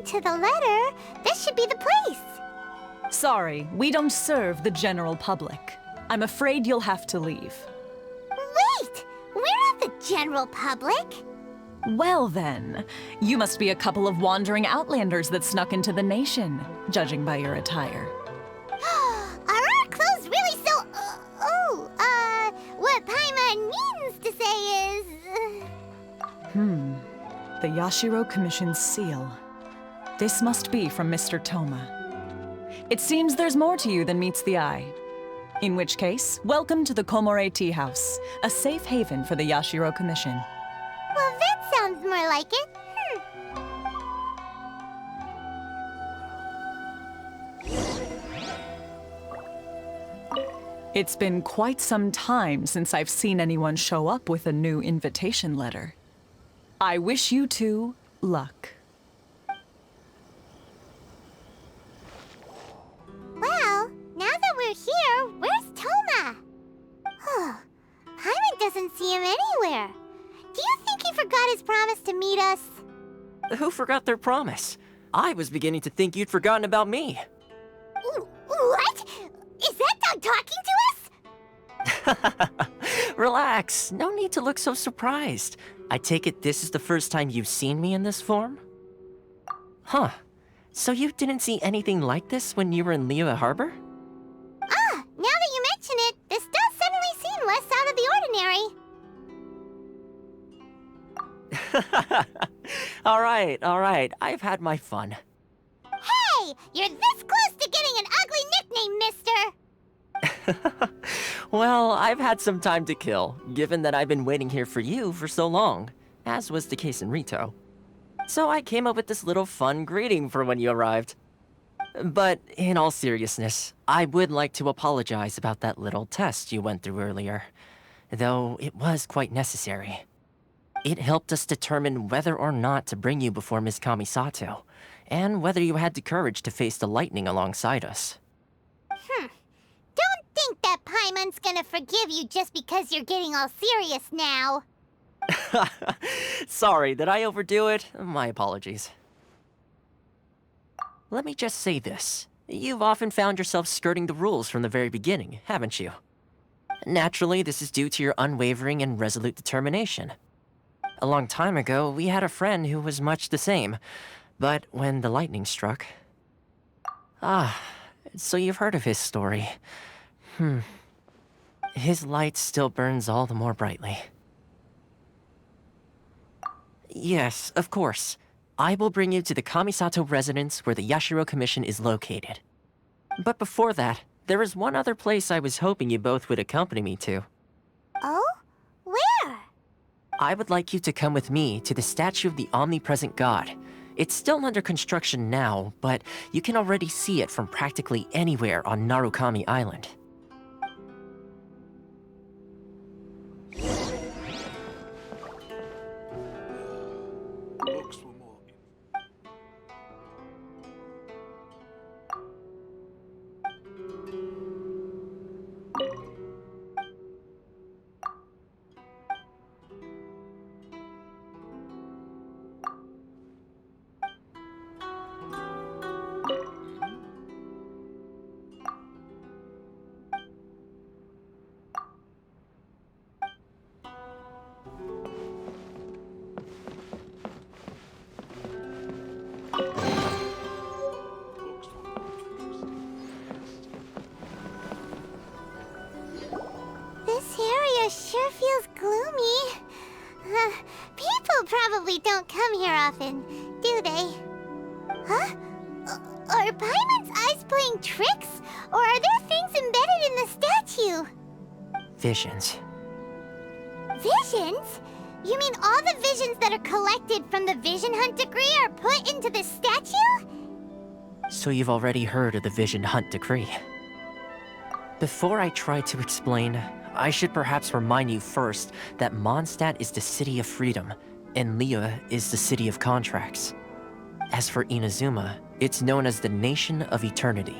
according to the letter, this should be the place. Sorry, we don't serve the general public. I'm afraid you'll have to leave. Wait! We're not the general public. Well then, you must be a couple of wandering outlanders that snuck into the nation, judging by your attire. Are our clothes really so... what Paimon means to say is... The Yashiro Commission's seal. This must be from Mr. Toma. It seems there's more to you than meets the eye. In which case, welcome to the Komore Teahouse, a safe haven for the Yashiro Commission. Well, that sounds more like it. It's been quite some time since I've seen anyone show up with a new invitation letter. I wish you two luck. Well, now that we're here, where's Toma? Paimon doesn't see him anywhere. Do you think he forgot his promise to meet us? Who forgot their promise? I was beginning to think you'd forgotten about me. What? Is that dog talking to us? Relax, no need to look so surprised. I take it this is the first time you've seen me in this form? Huh. So you didn't see anything like this when you were in Liyue Harbor? Now that you mention it, this does suddenly seem less out of the ordinary. Alright, I've had my fun. Hey! You're this close to getting an ugly nickname, mister! Well, I've had some time to kill, given that I've been waiting here for you for so long, as was the case in Rito. So I came up with this little fun greeting for when you arrived. But in all seriousness, I would like to apologize about that little test you went through earlier, though it was quite necessary. It helped us determine whether or not to bring you before Ms. Kamisato, and whether you had the courage to face the lightning alongside us. Don't think that Paimon's gonna forgive you just because you're getting all serious now. Sorry, did I overdo it? My apologies. Let me just say this. You've often found yourself skirting the rules from the very beginning, haven't you? Naturally, this is due to your unwavering and resolute determination. A long time ago, we had a friend who was much the same, but when the lightning struck... so you've heard of his story. His light still burns all the more brightly. Yes, of course. I will bring you to the Kamisato residence where the Yashiro Commission is located. But before that, there is one other place I was hoping you both would accompany me to. Oh? Where? I would like you to come with me to the statue of the omnipresent god. It's still under construction now, but you can already see it from practically anywhere on Narukami Island. Sure feels gloomy. People probably don't come here often, do they? Huh? Are Paimon's eyes playing tricks? Or are there things embedded in the statue? Visions. Visions? You mean all the visions that are collected from the Vision Hunt decree are put into this statue? So you've already heard of the Vision Hunt decree. Before I try to explain, I should perhaps remind you first that Mondstadt is the city of freedom, and Liyue is the city of contracts. As for Inazuma, it's known as the Nation of Eternity.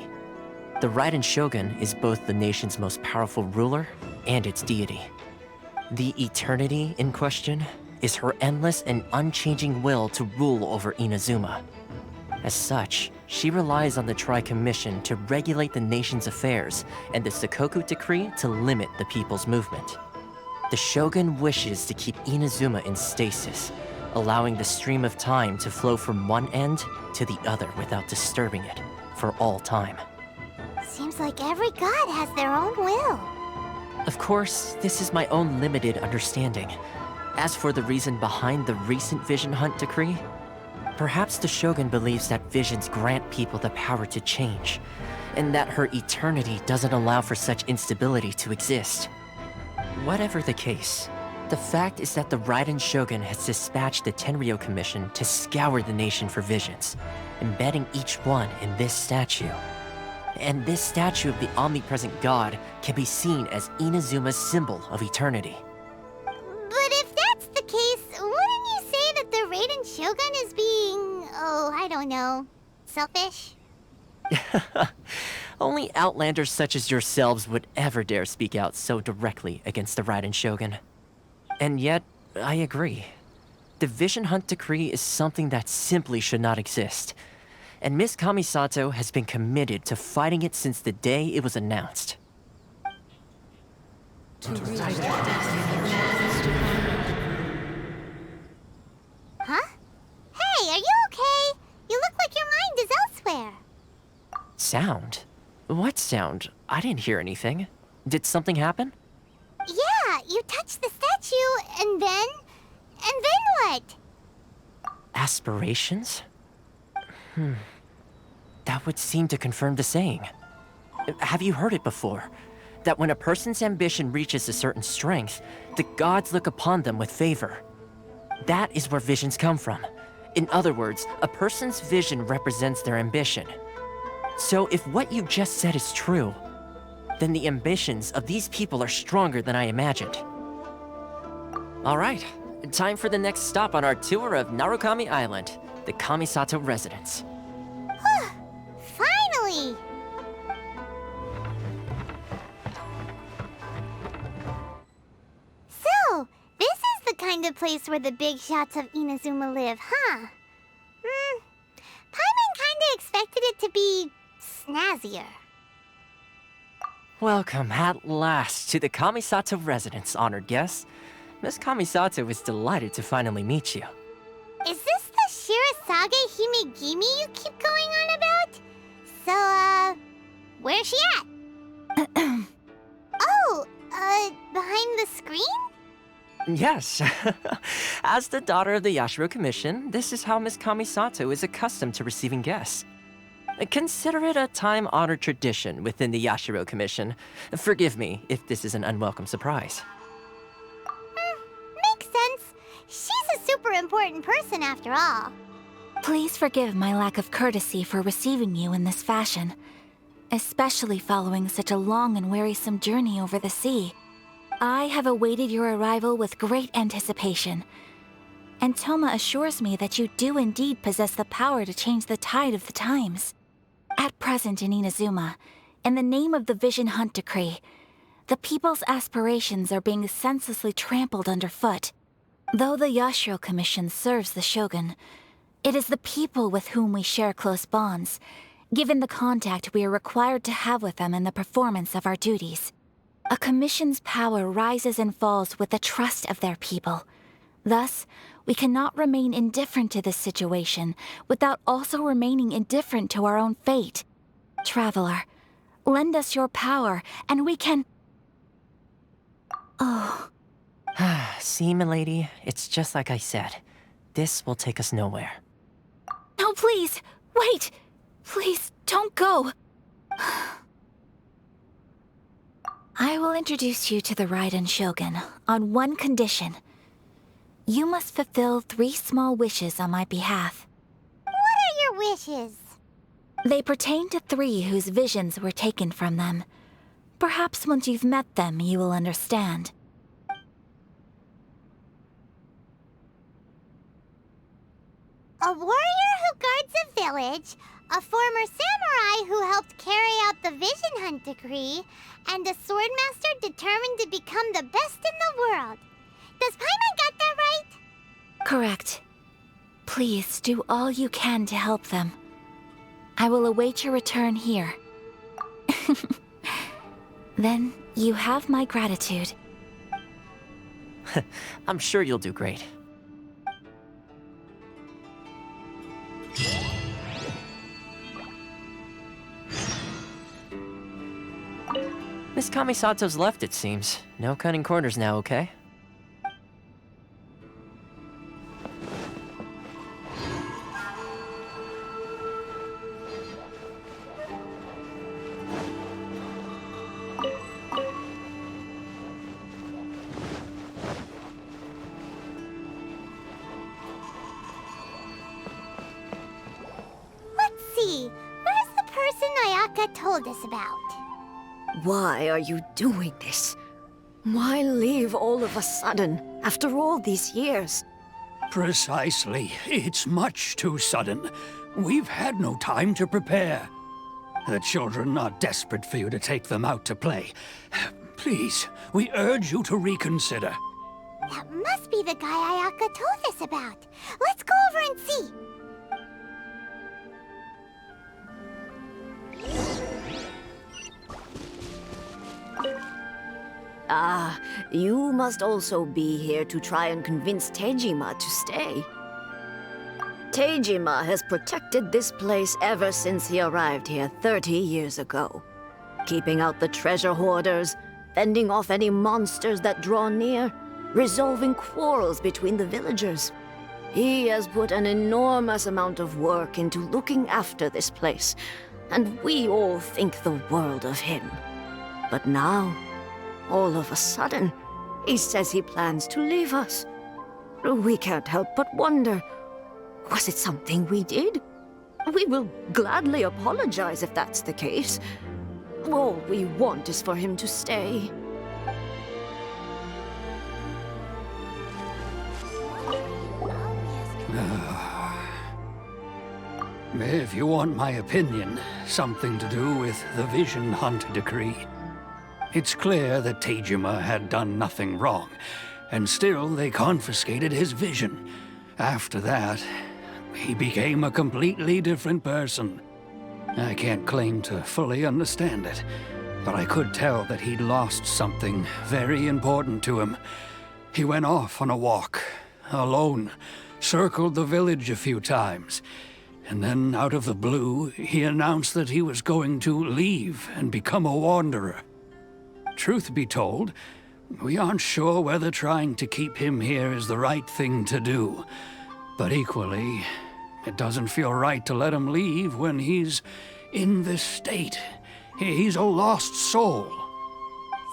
The Raiden Shogun is both the nation's most powerful ruler and its deity. The Eternity in question is her endless and unchanging will to rule over Inazuma. As such, she relies on the Tri-Commission to regulate the nation's affairs and the Sakoku Decree to limit the people's movement. The Shogun wishes to keep Inazuma in stasis, allowing the stream of time to flow from one end to the other without disturbing it for all time. Seems like every god has their own will. Of course, this is my own limited understanding. As for the reason behind the recent Vision Hunt decree, perhaps the Shogun believes that visions grant people the power to change, and that her eternity doesn't allow for such instability to exist. Whatever the case, the fact is that the Raiden Shogun has dispatched the Tenryou Commission to scour the nation for visions, embedding each one in this statue. And this statue of the omnipresent god can be seen as Inazuma's symbol of eternity. But if that's the case, wouldn't you say that the Raiden Shogun is being, I don't know, selfish? Only outlanders such as yourselves would ever dare speak out so directly against the Raiden Shogun. And yet, I agree. The Vision Hunt decree is something that simply should not exist. And Miss Kamisato has been committed to fighting it since the day it was announced. Huh? Hey, are you okay? You look like your mind is elsewhere. Sound? What sound? I didn't hear anything. Did something happen? Yeah, you touched the statue, and then what? Aspirations? That would seem to confirm the saying. Have you heard it before? That when a person's ambition reaches a certain strength, the gods look upon them with favor. That is where visions come from. In other words, a person's vision represents their ambition. So if what you just said is true, then the ambitions of these people are stronger than I imagined. All right, time for the next stop on our tour of Narukami Island, the Kamisato residence. Finally! So, this is the kind of place where the big shots of Inazuma live, huh? Paimon kinda expected it to be snazzier. Welcome at last to the Kamisato residence, honored guests. Miss Kamisato is delighted to finally meet you. Is this the Shirasagi Himegimi you keep going on about? So, where's she at? Behind the screen? Yes. As the daughter of the Yashiro Commission, this is how Miss Kamisato is accustomed to receiving guests. Consider it a time-honored tradition within the Yashiro Commission. Forgive me if this is an unwelcome surprise. Makes sense. She's a super important person after all. Please forgive my lack of courtesy for receiving you in this fashion, especially following such a long and wearisome journey over the sea. I have awaited your arrival with great anticipation, and Toma assures me that you do indeed possess the power to change the tide of the times. At present in Inazuma, in the name of the Vision Hunt decree, the people's aspirations are being senselessly trampled underfoot. Though the Yashiro Commission serves the Shogun, it is the people with whom we share close bonds, given the contact we are required to have with them in the performance of our duties. A commission's power rises and falls with the trust of their people. Thus, we cannot remain indifferent to this situation without also remaining indifferent to our own fate. Traveler, lend us your power, and we can... Oh. See, milady, it's just like I said. This will take us nowhere. No, please! Wait! Please, don't go! I will introduce you to the Raiden Shogun on one condition. You must fulfill 3 small wishes on my behalf. What are your wishes? They pertain to 3 whose visions were taken from them. Perhaps once you've met them, you will understand. A warrior who guards a village, a former samurai who helped carry out the Vision Hunt decree, and a swordmaster determined to become the best in the world. Does Paimon got that right? Correct. Please do all you can to help them. I will await your return here. Then you have my gratitude. I'm sure you'll do great. Miss Kamisato's left, it seems. No cutting corners now, okay? Let's see. Where's the person Ayaka told us about? Why are you doing this? Why leave all of a sudden, after all these years? Precisely. It's much too sudden. We've had no time to prepare. The children are desperate for you to take them out to play. Please, we urge you to reconsider. That must be the guy Ayaka told us about. Let's go over and see. Ah, you must also be here to try and convince Tejima to stay. Tejima has protected this place ever since he arrived here 30 years ago. Keeping out the treasure hoarders, fending off any monsters that draw near, resolving quarrels between the villagers. He has put an enormous amount of work into looking after this place, and we all think the world of him. But now, all of a sudden, he says he plans to leave us. We can't help but wonder, was it something we did? We will gladly apologize if that's the case. All we want is for him to stay. If you want my opinion, something to do with the Vision Hunt decree. It's clear that Tejima had done nothing wrong, and still they confiscated his vision. After that, he became a completely different person. I can't claim to fully understand it, but I could tell that he'd lost something very important to him. He went off on a walk, alone, circled the village a few times, and then out of the blue, he announced that he was going to leave and become a wanderer. Truth be told, we aren't sure whether trying to keep him here is the right thing to do. But equally, it doesn't feel right to let him leave when he's in this state. He's a lost soul.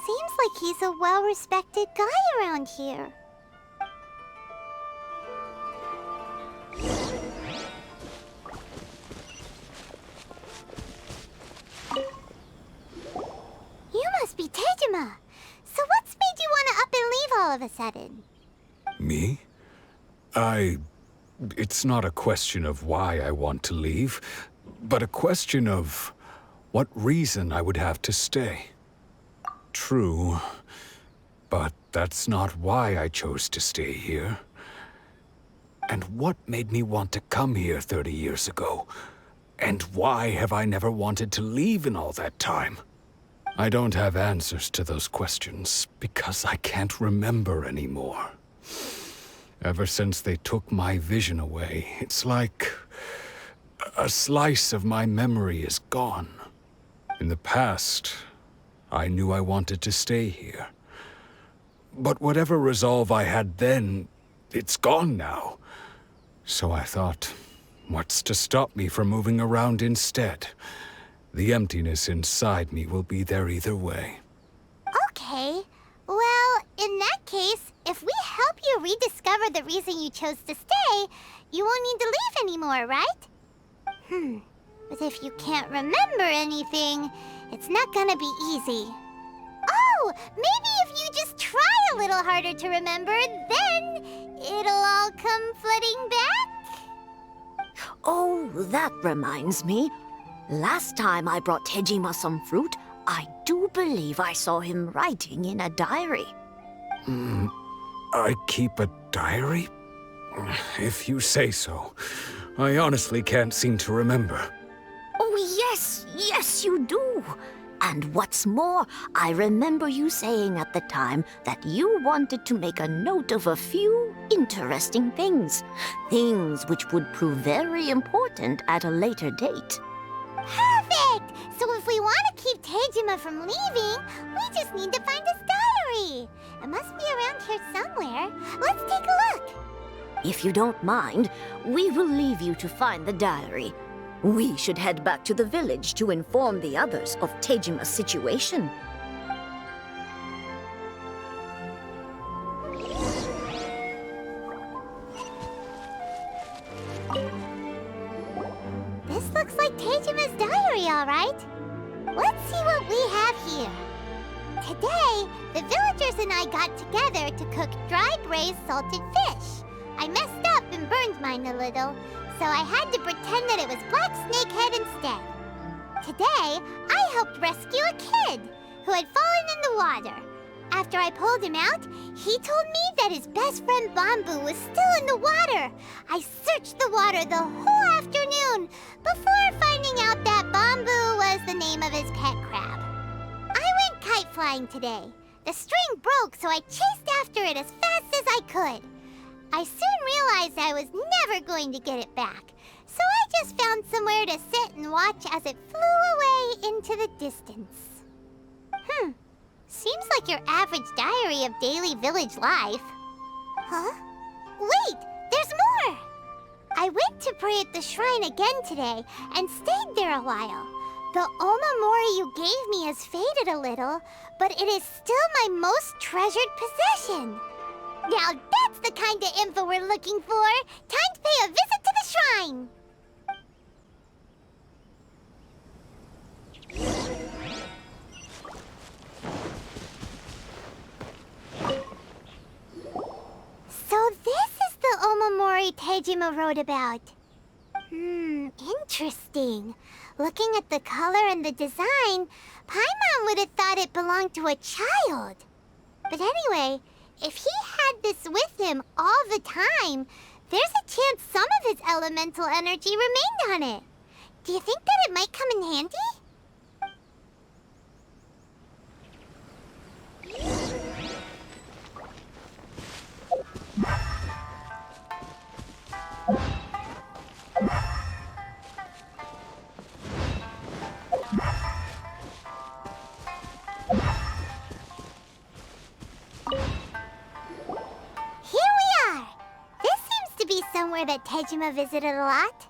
Seems like he's a well-respected guy around here. You must be Tejima. So what's made you want to up and leave all of a sudden? Me? It's not a question of why I want to leave, but a question of what reason I would have to stay. True, but that's not why I chose to stay here. And what made me want to come here 30 years ago? And why have I never wanted to leave in all that time? I don't have answers to those questions because I can't remember anymore. Ever since they took my vision away, it's like a slice of my memory is gone. In the past, I knew I wanted to stay here. But whatever resolve I had then, it's gone now. So I thought, what's to stop me from moving around instead? The emptiness inside me will be there either way. Okay. Well, in that case, if we help you rediscover the reason you chose to stay, you won't need to leave anymore, right? But if you can't remember anything, it's not gonna be easy. Oh, maybe if you just try a little harder to remember, then it'll all come flooding back? Oh, that reminds me. Last time I brought Tejima some fruit, I do believe I saw him writing in a diary. I keep a diary? If you say so. I honestly can't seem to remember. Yes, you do. And what's more, I remember you saying at the time that you wanted to make a note of a few interesting things. Things which would prove very important at a later date. Perfect! So if we want to keep Teijima from leaving, we just need to find his diary. It must be around here somewhere. Let's take a look. If you don't mind, we will leave you to find the diary. We should head back to the village to inform the others of Teijima's situation. This looks like Teijima's diary, all right. Let's see what we have here. Today, the villagers and I got together to cook dried braised salted fish. I messed up and burned mine a little, so I had to pretend that it was black snakehead instead. Today, I helped rescue a kid who had fallen in the water. After I pulled him out, he told me that his best friend Bamboo was still in the water. I searched the water the whole afternoon before finding out that Bamboo was the name of his pet crab. I went kite flying today. The string broke, so I chased after it as fast as I could. I soon realized I was never going to get it back, so I just found somewhere to sit and watch as it flew away into the distance. Seems like your average diary of daily village life. Huh? Wait, there's more! I went to pray at the shrine again today and stayed there a while. The omamori you gave me has faded a little, but it is still my most treasured possession. Now that's the kind of info we're looking for. Time to pay a visit to the shrine. So this is the omamori Teijima wrote about. Interesting. Looking at the color and the design, Paimon would have thought it belonged to a child. But anyway, if he had this with him all the time, there's a chance some of his elemental energy remained on it. Do you think that it might come in handy? Somewhere that Teijima visited a lot.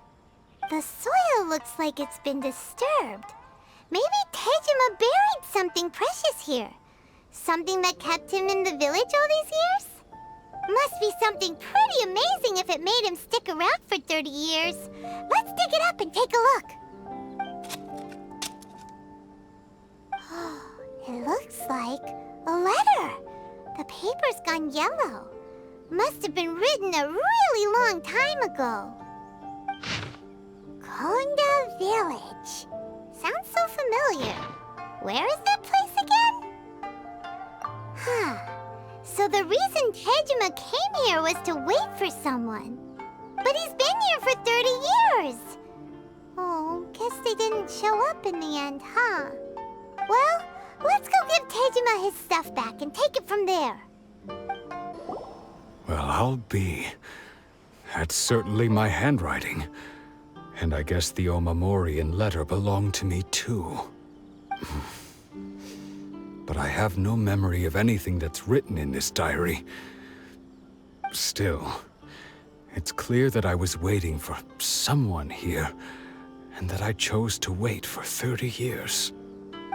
The soil looks like it's been disturbed. Maybe Teijima buried something precious here. Something that kept him in the village all these years? Must be something pretty amazing if it made him stick around for 30 years. Let's dig it up and take a look. It looks like a letter. The paper's gone yellow. Must have been written a really long time ago. Konda Village. Sounds so familiar. Where is that place again? So the reason Teijima came here was to wait for someone. But he's been here for 30 years. Oh, guess they didn't show up in the end, huh? Well, let's go give Teijima his stuff back and take it from there. Well, I'll be. That's certainly my handwriting. And I guess the omamori and letter belong to me too. But I have no memory of anything that's written in this diary. Still, it's clear that I was waiting for someone here, and that I chose to wait for 30 years.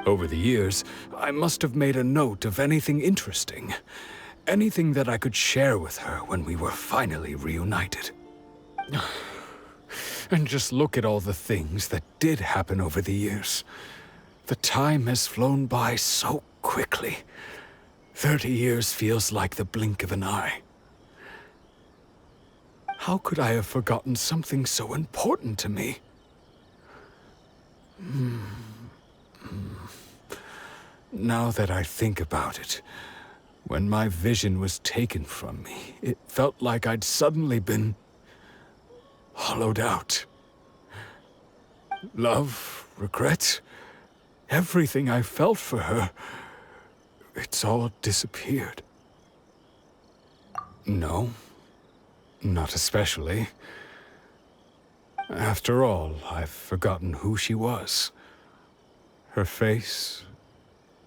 Over the years, I must have made a note of anything interesting. Anything that I could share with her when we were finally reunited. And just look at all the things that did happen over the years. The time has flown by so quickly. 30 years feels like the blink of an eye. How could I have forgotten something so important to me? Now that I think about it, when my vision was taken from me, it felt like I'd suddenly been hollowed out. Love regrets, everything I felt for her, it's all disappeared. No, not especially. After all, I've forgotten who she was. Her face,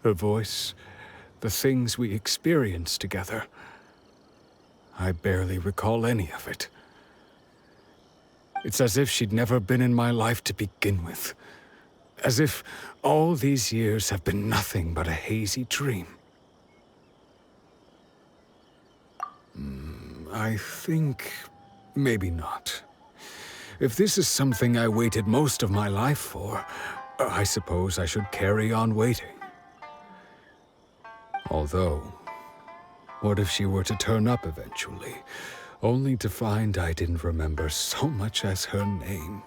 her voice, the things we experienced together. I barely recall any of it. It's as if she'd never been in my life to begin with. As if all these years have been nothing but a hazy dream. I think maybe not. If this is something I waited most of my life for, I suppose I should carry on waiting. Although, what if she were to turn up eventually, only to find I didn't remember so much as her name?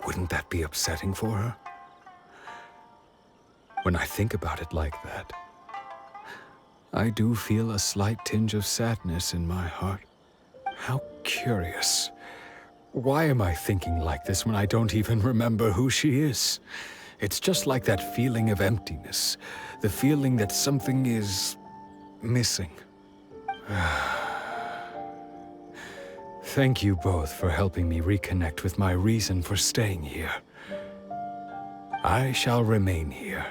Wouldn't that be upsetting for her? When I think about it like that, I do feel a slight tinge of sadness in my heart. How curious. Why am I thinking like this when I don't even remember who she is? It's just like that feeling of emptiness, the feeling that something is missing. Thank you both for helping me reconnect with my reason for staying here. I shall remain here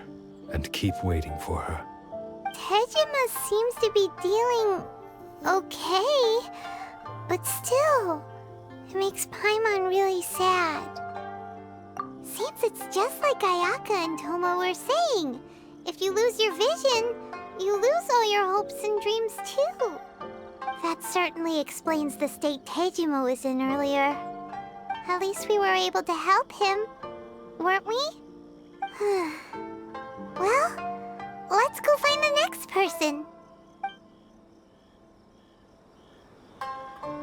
and keep waiting for her. Tejima seems to be dealing okay, but still, it makes Paimon really sad. Seems it's just like Ayaka and Toma were saying. If you lose your vision, you lose all your hopes and dreams too. That certainly explains the state Tejima was in earlier. At least we were able to help him, weren't we? Well, let's go find the next person.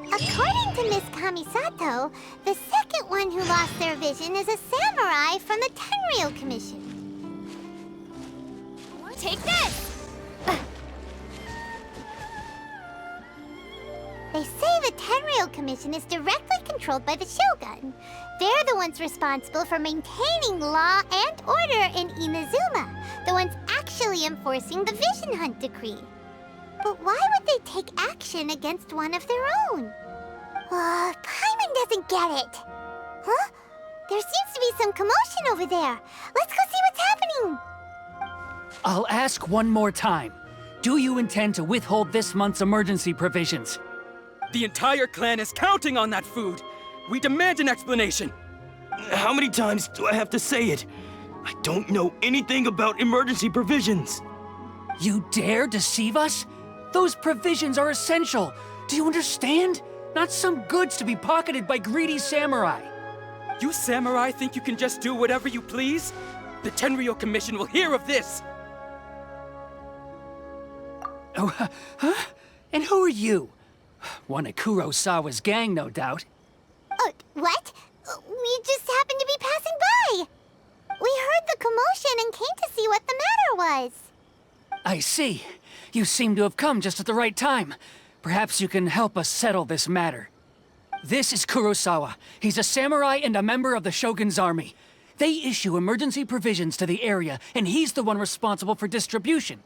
According to Miss Kamisato, the second one who lost their vision is a samurai from the Tenryou Commission. Take this! They say the Tenryou Commission is directly controlled by the Shogun. They're the ones responsible for maintaining law and order in Inazuma, the ones actually enforcing the Vision Hunt decree. But why would they take action against one of their own? Paimon doesn't get it. Huh? There seems to be some commotion over there. Let's go see what's happening. I'll ask one more time. Do you intend to withhold this month's emergency provisions? The entire clan is counting on that food! We demand an explanation! How many times do I have to say it? I don't know anything about emergency provisions! You dare deceive us? Those provisions are essential. Do you understand? Not some goods to be pocketed by greedy samurai. You samurai think you can just do whatever you please? The Tenryou Commission will hear of this! Oh, huh? And who are you? One of Kurosawa's gang, no doubt. What? We just happened to be passing by. We heard the commotion and came to see what the matter was. I see. You seem to have come just at the right time. Perhaps you can help us settle this matter. This is Kurosawa. He's a samurai and a member of the Shogun's army. They issue emergency provisions to the area, and he's the one responsible for distribution.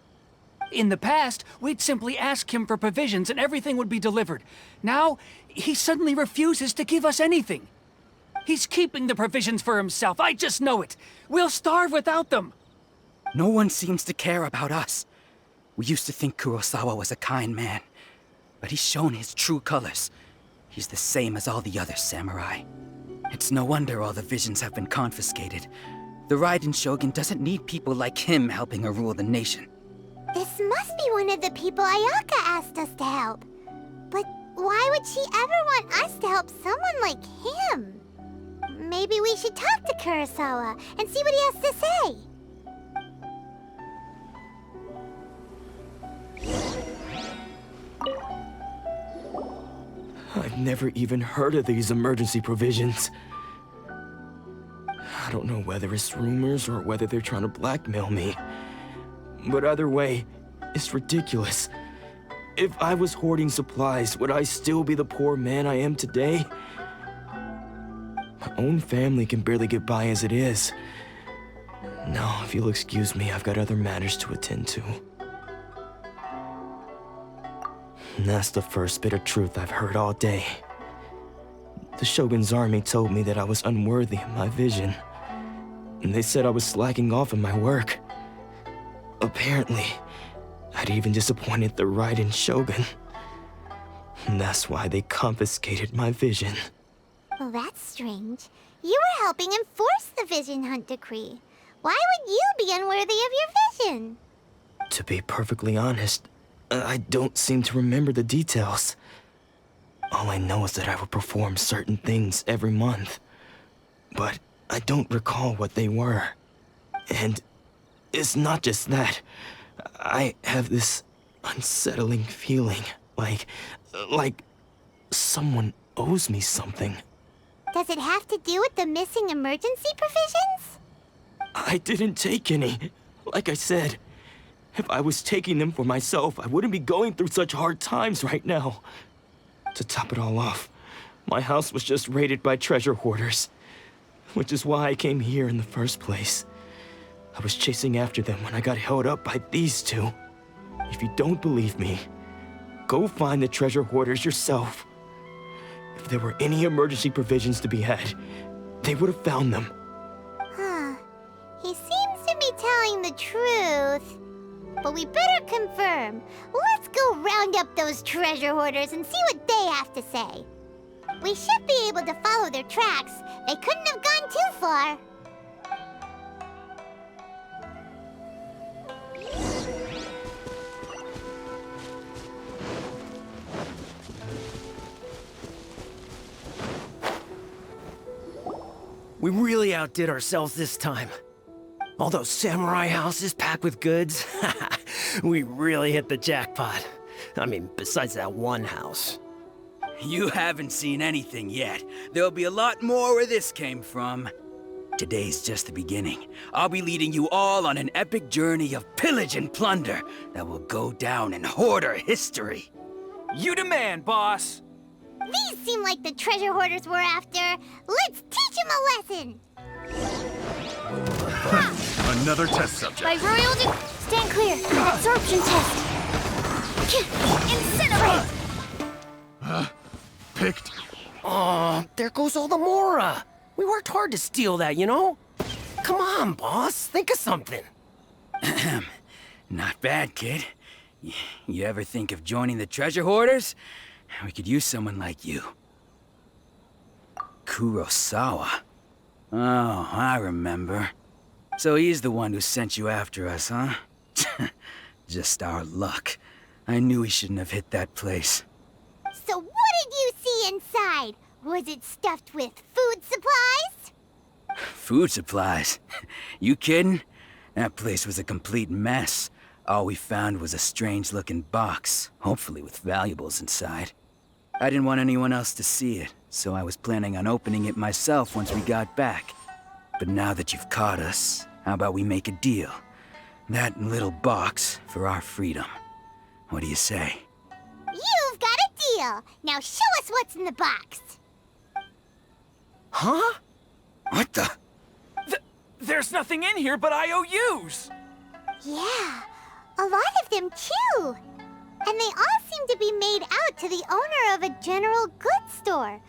In the past, we'd simply ask him for provisions and everything would be delivered. Now, he suddenly refuses to give us anything. He's keeping the provisions for himself, I just know it. We'll starve without them. No one seems to care about us. We used to think Kurosawa was a kind man, but he's shown his true colors. He's the same as all the other samurai. It's no wonder all the visions have been confiscated. The Raiden Shogun doesn't need people like him helping her rule the nation. This must be one of the people Ayaka asked us to help. But why would she ever want us to help someone like him? Maybe we should talk to Kurosawa and see what he has to say. I've never even heard of these emergency provisions. I don't know whether it's rumors or whether they're trying to blackmail me. But either way, it's ridiculous. If I was hoarding supplies, would I still be the poor man I am today? own family can barely get by as it is. Now, if you'll excuse me, I've got other matters to attend to. And that's the first bit of truth I've heard all day. The Shogun's army told me that I was unworthy of my vision. And they said I was slacking off in my work. Apparently, I'd even disappointed the Raiden Shogun. And that's why they confiscated my vision. Well, that's strange. You were helping enforce the Vision Hunt decree. Why would you be unworthy of your vision? To be perfectly honest, I don't seem to remember the details. All I know is that I would perform certain things every month. But I don't recall what they were. And it's not just that. I have this unsettling feeling, like someone owes me something. Does it have to do with the missing emergency provisions? I didn't take any. Like I said, if I was taking them for myself, I wouldn't be going through such hard times right now. To top it all off, my house was just raided by treasure hoarders, which is why I came here in the first place. I was chasing after them when I got held up by these two. If you don't believe me, go find the treasure hoarders yourself. If there were any emergency provisions to be had, they would have found them. Huh. He seems to be telling the truth. But we better confirm. Let's go round up those treasure hoarders and see what they have to say. We should be able to follow their tracks. They couldn't have gone too far. We really outdid ourselves this time. All those samurai houses packed with goods, we really hit the jackpot. I mean, besides that one house. You haven't seen anything yet. There'll be a lot more where this came from. Today's just the beginning. I'll be leading you all on an epic journey of pillage and plunder that will go down in hoarder history. You demand, boss! These seem like the treasure hoarders we're after. Let's teach them a lesson! Another test subject. By royal stand clear. Absorption test. Incinerate! Picked. Oh, there goes all the Mora. We worked hard to steal that, you know? Come on, boss. Think of something. Not bad, kid. You ever think of joining the treasure hoarders? We could use someone like you. Kurosawa. Oh, I remember. So he's the one who sent you after us, huh? Just our luck. I knew he shouldn't have hit that place. So what did you see inside? Was it stuffed with food supplies? Food supplies? You kidding? That place was a complete mess. All we found was a strange-looking box, hopefully with valuables inside. I didn't want anyone else to see it, so I was planning on opening it myself once we got back. But now that you've caught us, how about we make a deal? That little box for our freedom. What do you say? You've got a deal! Now show us what's in the box! Huh? What the? There's nothing in here but IOUs! Yeah, a lot of them too! And they all seem to be made out to the owner of a general goods store,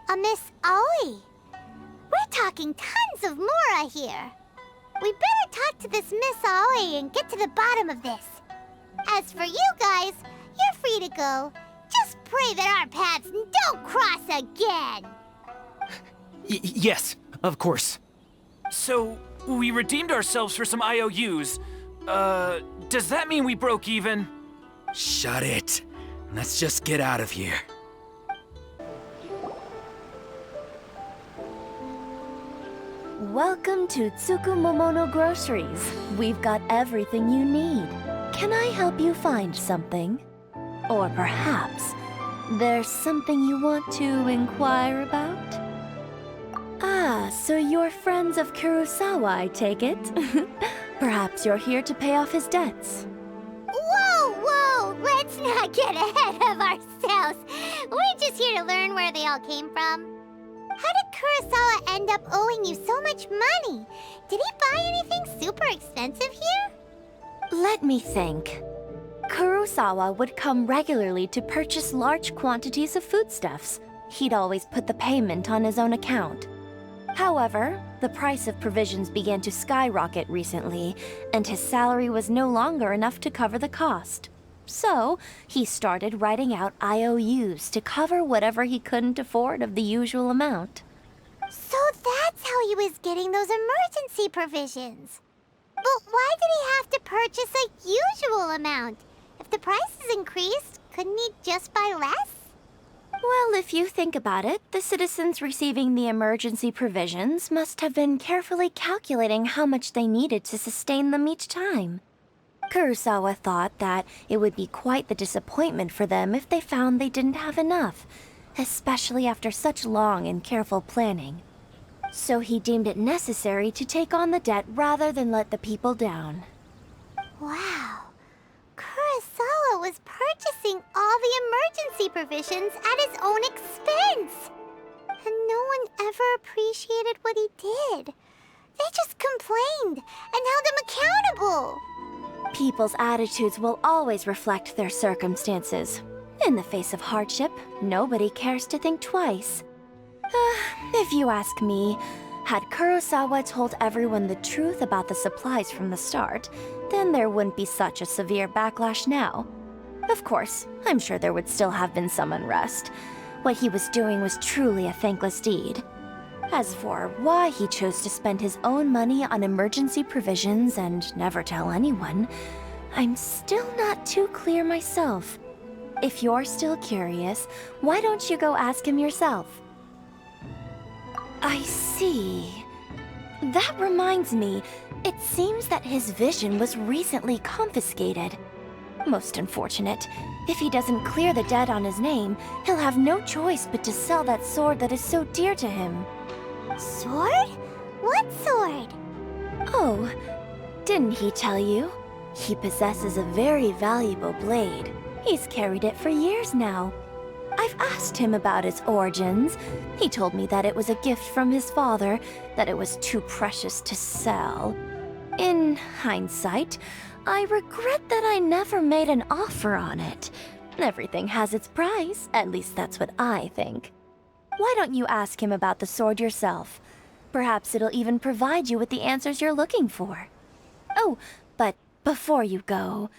a Miss Aoi. We're talking tons of Mora here. We better talk to this Miss Aoi and get to the bottom of this. As for you guys, you're free to go. Just pray that our paths don't cross again. Yes, of course. So, we redeemed ourselves for some IOUs. Does that mean we broke even? Shut it. Let's just get out of here. Welcome to Tsukumomono Groceries. We've got everything you need. Can I help you find something? Or perhaps there's something you want to inquire about? Ah, so you're friends of Kurosawa, I take it? Perhaps you're here to pay off his debts. Whoa! Let's not get ahead of ourselves. We're just here to learn where they all came from. How did Kurosawa end up owing you so much money? Did he buy anything super expensive here? Let me think. Kurosawa would come regularly to purchase large quantities of foodstuffs. He'd always put the payment on his own account. However, the price of provisions began to skyrocket recently, and his salary was no longer enough to cover the cost. So, he started writing out IOUs to cover whatever he couldn't afford of the usual amount. So that's how he was getting those emergency provisions. But why did he have to purchase a usual amount? If the prices increased, couldn't he just buy less? Well, if you think about it, the citizens receiving the emergency provisions must have been carefully calculating how much they needed to sustain them each time. Kurosawa thought that it would be quite the disappointment for them if they found they didn't have enough, especially after such long and careful planning. So he deemed it necessary to take on the debt rather than let the people down. Wow. Kurosawa was purchasing all the emergency provisions at his own expense. And no one ever appreciated what he did. They just complained and held him accountable. People's attitudes will always reflect their circumstances. In the face of hardship, nobody cares to think twice. If you ask me, had Kurosawa told everyone the truth about the supplies from the start, then there wouldn't be such a severe backlash now. Of course, I'm sure there would still have been some unrest. What he was doing was truly a thankless deed. As for why he chose to spend his own money on emergency provisions and never tell anyone, I'm still not too clear myself. If you're still curious, why don't you go ask him yourself? I see. That reminds me, it seems that his vision was recently confiscated. Most unfortunate. If he doesn't clear the debt on his name, he'll have no choice but to sell that sword that is so dear to him. Sword? What sword? Oh, didn't he tell you? He possesses a very valuable blade. He's carried it for years now. I've asked him about its origins. He told me that it was a gift from his father, that it was too precious to sell. In hindsight, I regret that I never made an offer on it. Everything has its price, at least that's what I think. Why don't you ask him about the sword yourself? Perhaps it'll even provide you with the answers you're looking for. Oh, but before you go,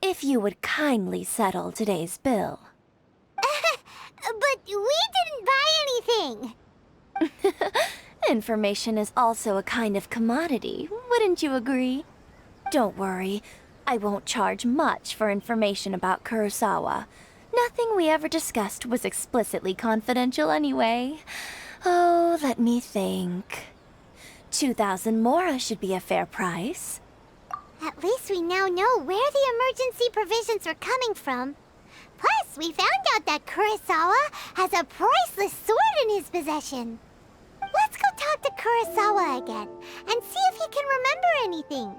if you would kindly settle today's bill. But we didn't buy anything! Information is also a kind of commodity, wouldn't you agree? Don't worry, I won't charge much for information about Kurosawa. Nothing we ever discussed was explicitly confidential anyway. Oh, let me think. 2,000 mora should be a fair price. At least we now know where the emergency provisions are coming from. Plus, we found out that Kurosawa has a priceless sword in his possession. Let's go talk to Kurosawa again and see if he can remember anything.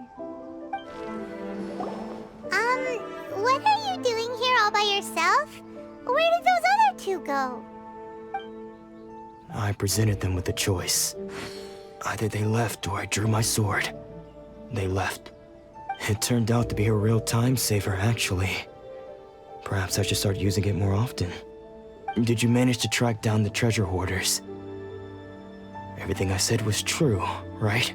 What are you doing here all by yourself? Where did those other two go? I presented them with a choice. Either they left or I drew my sword. They left. It turned out to be a real time saver, actually. Perhaps I should start using it more often. Did you manage to track down the treasure hoarders? Everything I said was true, right?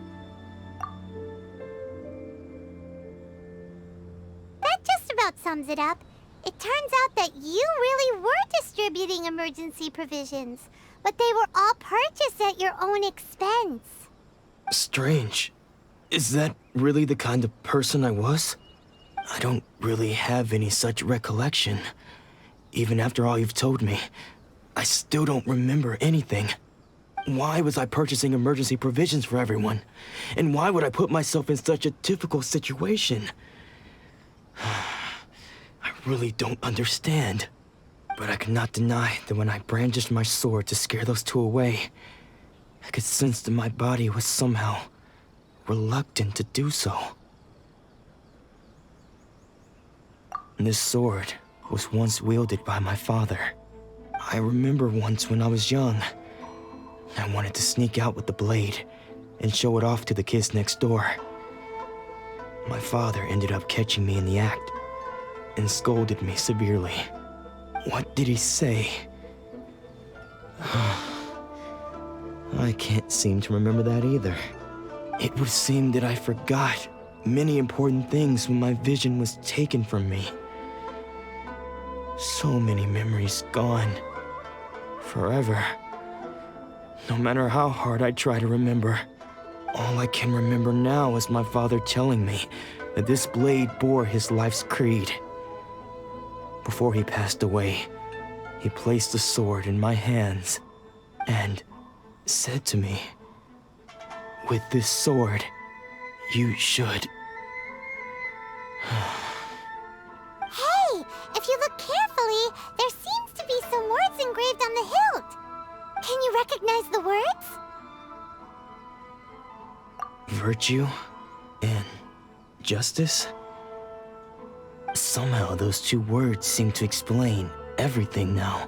That just about sums it up. It turns out that you really were distributing emergency provisions, but they were all purchased at your own expense. Strange. Is that really the kind of person I was? I don't really have any such recollection. Even after all you've told me, I still don't remember anything. Why was I purchasing emergency provisions for everyone? And why would I put myself in such a difficult situation? I really don't understand. But I cannot deny that when I brandished my sword to scare those two away, I could sense that my body was somehow reluctant to do so. This sword was once wielded by my father. I remember once when I was young, I wanted to sneak out with the blade and show it off to the kids next door. My father ended up catching me in the act and scolded me severely. What did he say? I can't seem to remember that either. It would seem that I forgot many important things when my vision was taken from me. So many memories gone. Forever. No matter how hard I try to remember, all I can remember now is my father telling me that this blade bore his life's creed. Before he passed away, he placed the sword in my hands and said to me, "With this sword, you should..." Hey, if you look carefully, there seems to be some words engraved on the hilt. Can you recognize the words? Virtue and justice? Somehow those two words seem to explain everything now.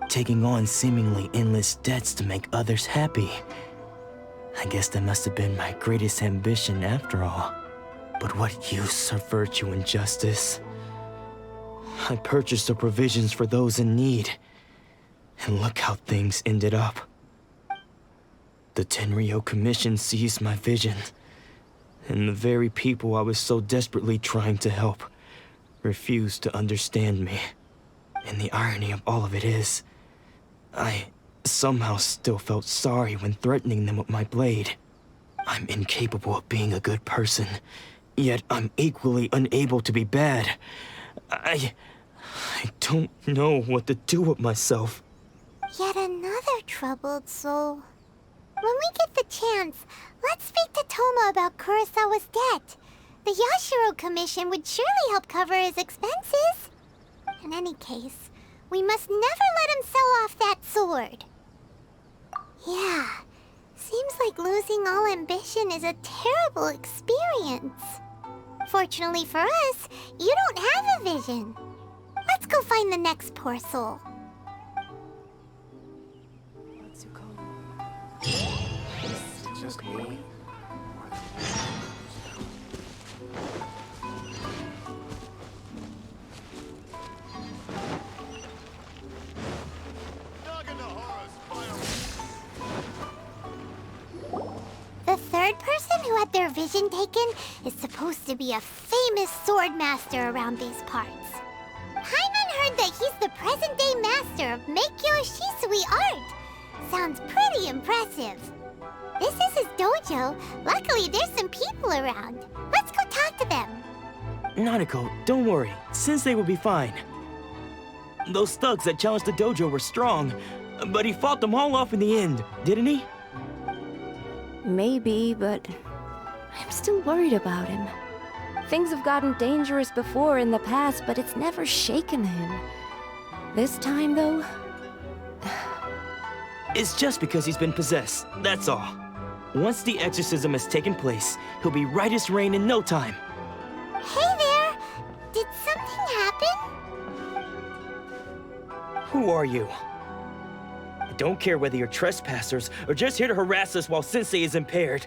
Taking on seemingly endless debts to make others happy. I guess that must have been my greatest ambition after all. But what use are virtue and justice? I purchased the provisions for those in need. And look how things ended up. The Tenryou Commission seized my vision. And the very people I was so desperately trying to help refused to understand me. And the irony of all of it is, I somehow still felt sorry when threatening them with my blade. I'm incapable of being a good person, yet I'm equally unable to be bad. I don't know what to do with myself. Yet another troubled soul. When we get the chance, let's speak to Toma about Kurosawa's debt. The Yashiro Commission would surely help cover his expenses. In any case, we must never let him sell off that sword. Yeah, seems like losing all ambition is a terrible experience. Fortunately for us, you don't have a vision. Let's go find the next poor soul. Just me. The third person who had their vision taken is supposed to be a famous swordmaster around these parts. Paimon heard that he's the present-day master of Meikyo Shisui art. Sounds pretty impressive. This is his dojo. Luckily, there's some people around. Let's go talk to them. Nanako, don't worry. Sensei will be fine. Those thugs that challenged the dojo were strong, but he fought them all off in the end, didn't he? Maybe, but I'm still worried about him. Things have gotten dangerous before in the past, but it's never shaken him. This time, though... It's just because he's been possessed, that's all. Once the exorcism has taken place, he'll be right as rain in no time. Hey there! Did something happen? Who are you? I don't care whether you're trespassers or just here to harass us while Sensei is impaired.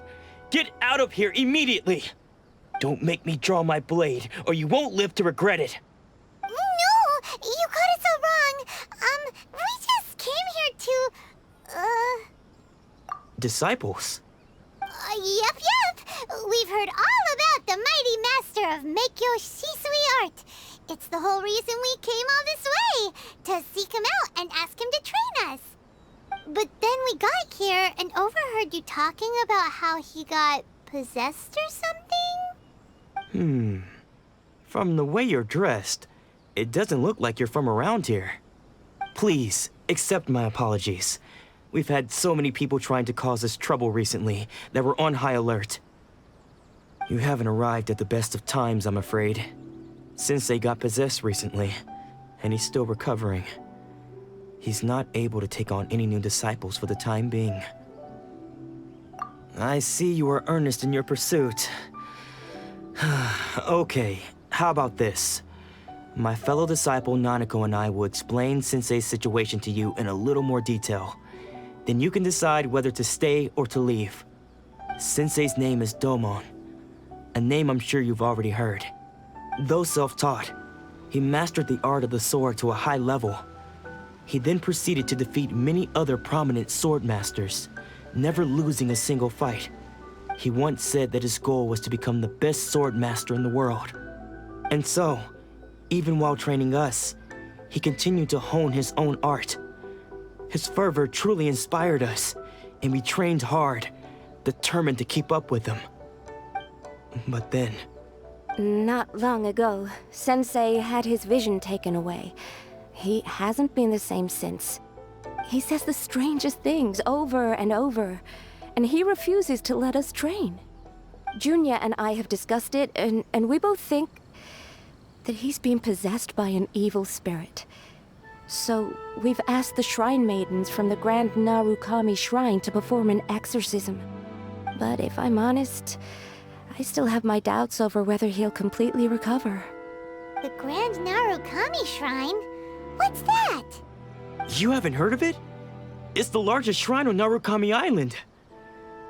Get out of here immediately! Don't make me draw my blade, or you won't live to regret it. No! You got it so wrong. We just came here to... Disciples? Yep. We've heard all about the mighty master of Meikyo Shisui art. It's the whole reason we came all this way, to seek him out and ask him to train us. But then we got here and overheard you talking about how he got possessed or something? From the way you're dressed, it doesn't look like you're from around here. Please, accept my apologies. We've had so many people trying to cause us trouble recently that we're on high alert. You haven't arrived at the best of times, I'm afraid. Sensei got possessed recently, and he's still recovering. He's not able to take on any new disciples for the time being. I see you are earnest in your pursuit. Okay, how about this? My fellow disciple Nanako and I will explain Sensei's situation to you in a little more detail. Then you can decide whether to stay or to leave. Sensei's name is Domon, a name I'm sure you've already heard. Though self-taught, he mastered the art of the sword to a high level. He then proceeded to defeat many other prominent swordmasters, never losing a single fight. He once said that his goal was to become the best swordmaster in the world. And so, even while training us, he continued to hone his own art. His fervor truly inspired us, and we trained hard, determined to keep up with him. But then... Not long ago, Sensei had his vision taken away. He hasn't been the same since. He says the strangest things over and over, and he refuses to let us train. Junya and I have discussed it, and we both think that he's being possessed by an evil spirit. So we've asked the shrine maidens from the Grand Narukami Shrine to perform an exorcism. But if I'm honest, I still have my doubts over whether he'll completely recover. The Grand Narukami Shrine? What's that? You haven't heard of it? It's the largest shrine on Narukami Island.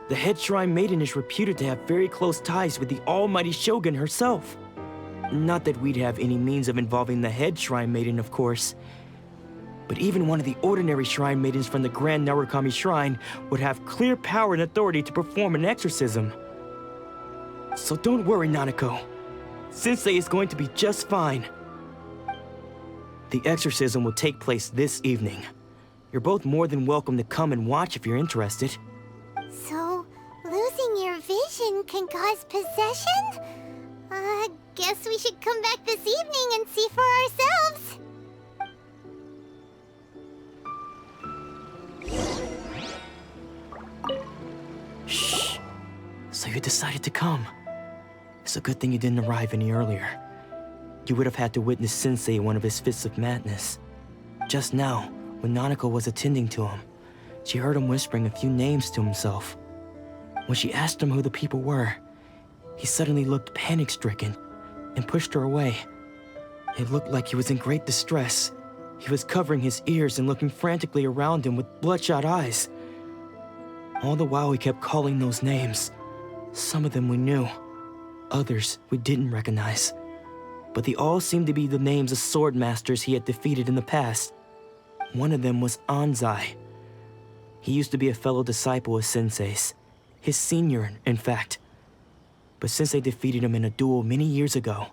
The head shrine maiden is reputed to have very close ties with the Almighty Shogun herself. Not that we'd have any means of involving the head shrine maiden, of course. But even one of the ordinary shrine maidens from the Grand Narukami Shrine would have clear power and authority to perform an exorcism. So don't worry, Nanako. Sensei is going to be just fine. The exorcism will take place this evening. You're both more than welcome to come and watch if you're interested. So, losing your vision can cause possession? Guess we should come back this evening and see for ourselves. Shh. So you decided to come. It's a good thing you didn't arrive any earlier. You would have had to witness Sensei in one of his fits of madness. Just now, when Nanako was attending to him, she heard him whispering a few names to himself. When she asked him who the people were, he suddenly looked panic-stricken and pushed her away. It looked like he was in great distress. He was covering his ears and looking frantically around him with bloodshot eyes. All the while he kept calling those names. Some of them we knew, others we didn't recognize. But they all seemed to be the names of swordmasters he had defeated in the past. One of them was Anzai. He used to be a fellow disciple of Sensei's, his senior, in fact. But Sensei defeated him in a duel many years ago,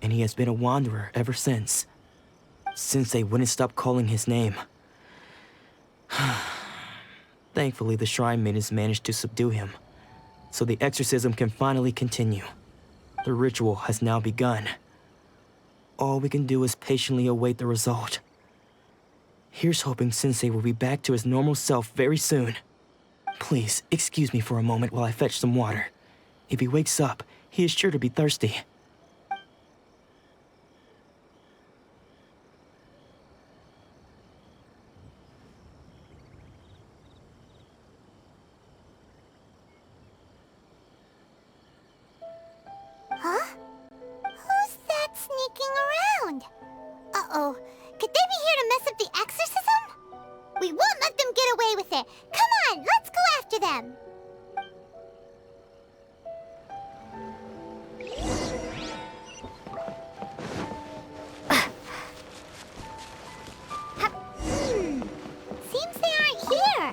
and he has been a wanderer ever since. Sensei wouldn't stop calling his name. Thankfully, the shrine maidens managed to subdue him, so the exorcism can finally continue. The ritual has now begun. All we can do is patiently await the result. Here's hoping Sensei will be back to his normal self very soon. Please, excuse me for a moment while I fetch some water. If he wakes up, he is sure to be thirsty. Huh? Who's that sneaking around? Uh-oh. Could they be here to mess up the exorcism? We won't let them get away with it. Come on, let's go after them. Seems they aren't here.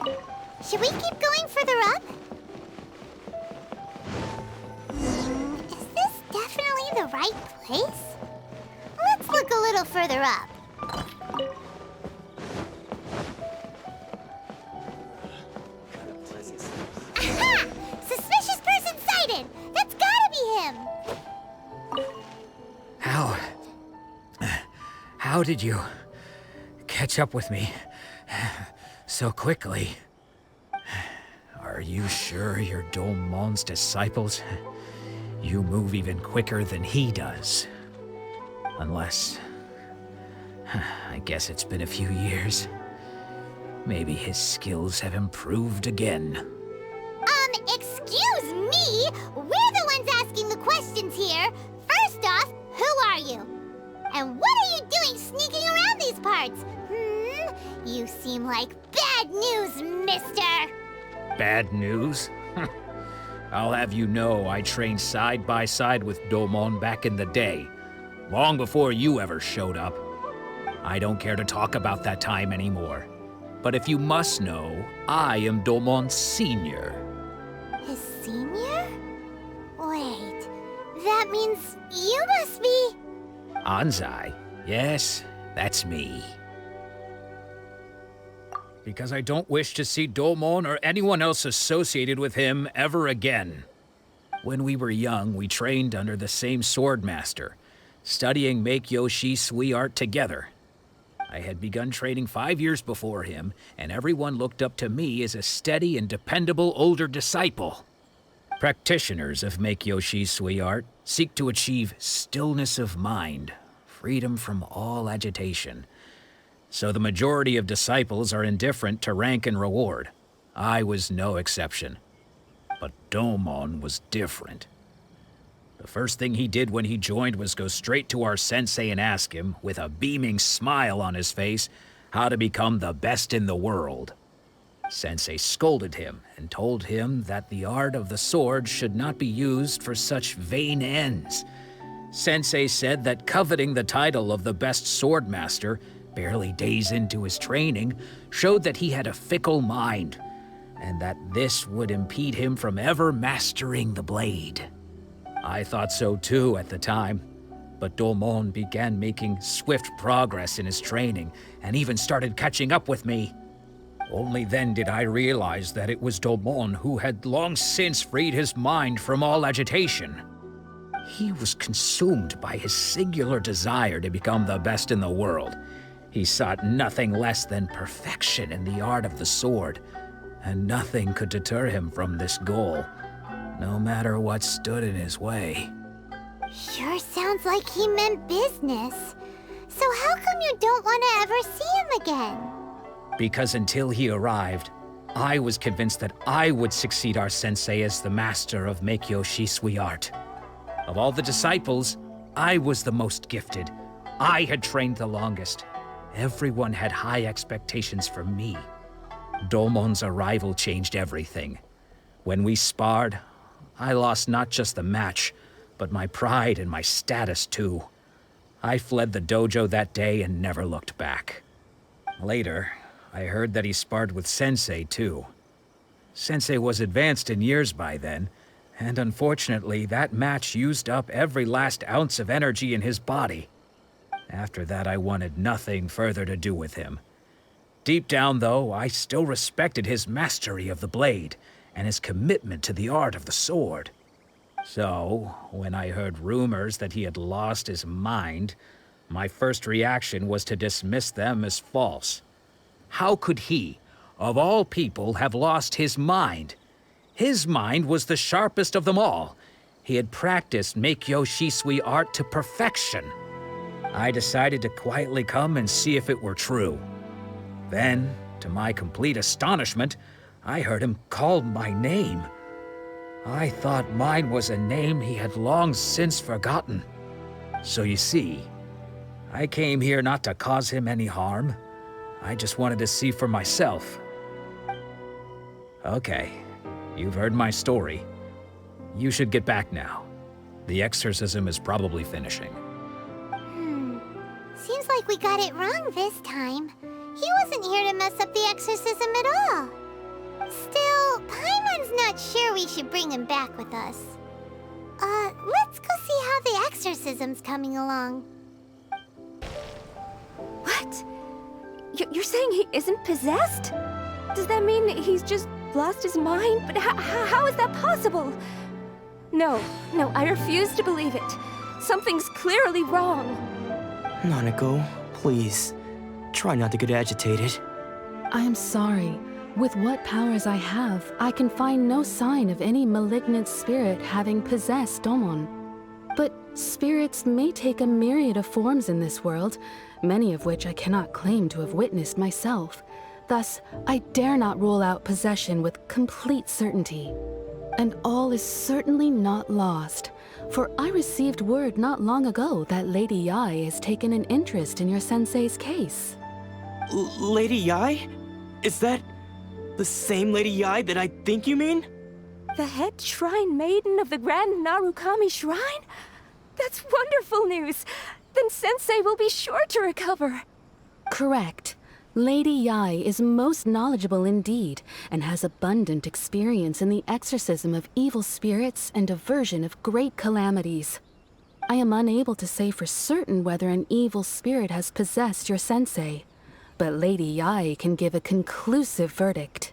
Should we keep going further up? Is this definitely the right place? Let's look a little further up. Aha! Suspicious person sighted! That's gotta be him! How did you catch up with me so quickly? Are you sure you're Domon's disciples? You move even quicker than he does. Unless... I guess it's been a few years. Maybe his skills have improved again. Excuse me? We're the ones asking the questions here. First off, who are you? And what are you doing sneaking around these parts? You seem like bad bad news, mister! Bad news? I'll have you know I trained side by side with Domon back in the day, long before you ever showed up. I don't care to talk about that time anymore. But if you must know, I am Domon's senior. His senior? Wait, that means you must be... Anzai? Yes, that's me. Because I don't wish to see Domon or anyone else associated with him ever again. When we were young, we trained under the same Swordmaster, studying Make-Yoshi Sui art together. I had begun training 5 years before him, and everyone looked up to me as a steady and dependable older disciple. Practitioners of Make-Yoshi Sui art seek to achieve stillness of mind, freedom from all agitation. So the majority of disciples are indifferent to rank and reward. I was no exception. But Domon was different. The first thing he did when he joined was go straight to our sensei and ask him, with a beaming smile on his face, how to become the best in the world. Sensei scolded him and told him that the art of the sword should not be used for such vain ends. Sensei said that coveting the title of the best swordmaster, barely days into his training, showed that he had a fickle mind, and that this would impede him from ever mastering the blade. I thought so too at the time, but Domon began making swift progress in his training, and even started catching up with me. Only then did I realize that it was Domon who had long since freed his mind from all agitation. He was consumed by his singular desire to become the best in the world. He sought nothing less than perfection in the art of the sword, and nothing could deter him from this goal, no matter what stood in his way. Sure sounds like he meant business. So how come you don't want to ever see him again? Because until he arrived, I was convinced that I would succeed our sensei as the master of Make-Yoshi Sui art. Of all the disciples, I was the most gifted. I had trained the longest. Everyone had high expectations for me. Domon's arrival changed everything. When we sparred, I lost not just the match, but my pride and my status too. I fled the dojo that day and never looked back. Later, I heard that he sparred with Sensei too. Sensei was advanced in years by then, and unfortunately that match used up every last ounce of energy in his body. After that, I wanted nothing further to do with him. Deep down, though, I still respected his mastery of the blade and his commitment to the art of the sword. So, when I heard rumors that he had lost his mind, my first reaction was to dismiss them as false. How could he, of all people, have lost his mind? His mind was the sharpest of them all. He had practiced Make-Yoshi Sui art to perfection. I decided to quietly come and see if it were true. Then, to my complete astonishment, I heard him call my name. I thought mine was a name he had long since forgotten. So you see, I came here not to cause him any harm. I just wanted to see for myself. Okay, you've heard my story. You should get back now. The exorcism is probably finishing. Seems like we got it wrong this time. He wasn't here to mess up the exorcism at all. Still, Paimon's not sure we should bring him back with us. Let's go see how the exorcism's coming along. What? You're saying he isn't possessed? Does that mean he's just lost his mind? But how is that possible? No, I refuse to believe it. Something's clearly wrong. Nanako, please. Try not to get agitated. I am sorry. With what powers I have, I can find no sign of any malignant spirit having possessed Domon. But spirits may take a myriad of forms in this world, many of which I cannot claim to have witnessed myself. Thus, I dare not rule out possession with complete certainty. And all is certainly not lost, for I received word not long ago that Lady Yai has taken an interest in your sensei's case. Lady Yai? Is that... the same Lady Yai that I think you mean? The head shrine maiden of the Grand Narukami Shrine? That's wonderful news! Then Sensei will be sure to recover. Correct. Lady Yai is most knowledgeable indeed, and has abundant experience in the exorcism of evil spirits and aversion of great calamities. I am unable to say for certain whether an evil spirit has possessed your sensei, but Lady Yai can give a conclusive verdict.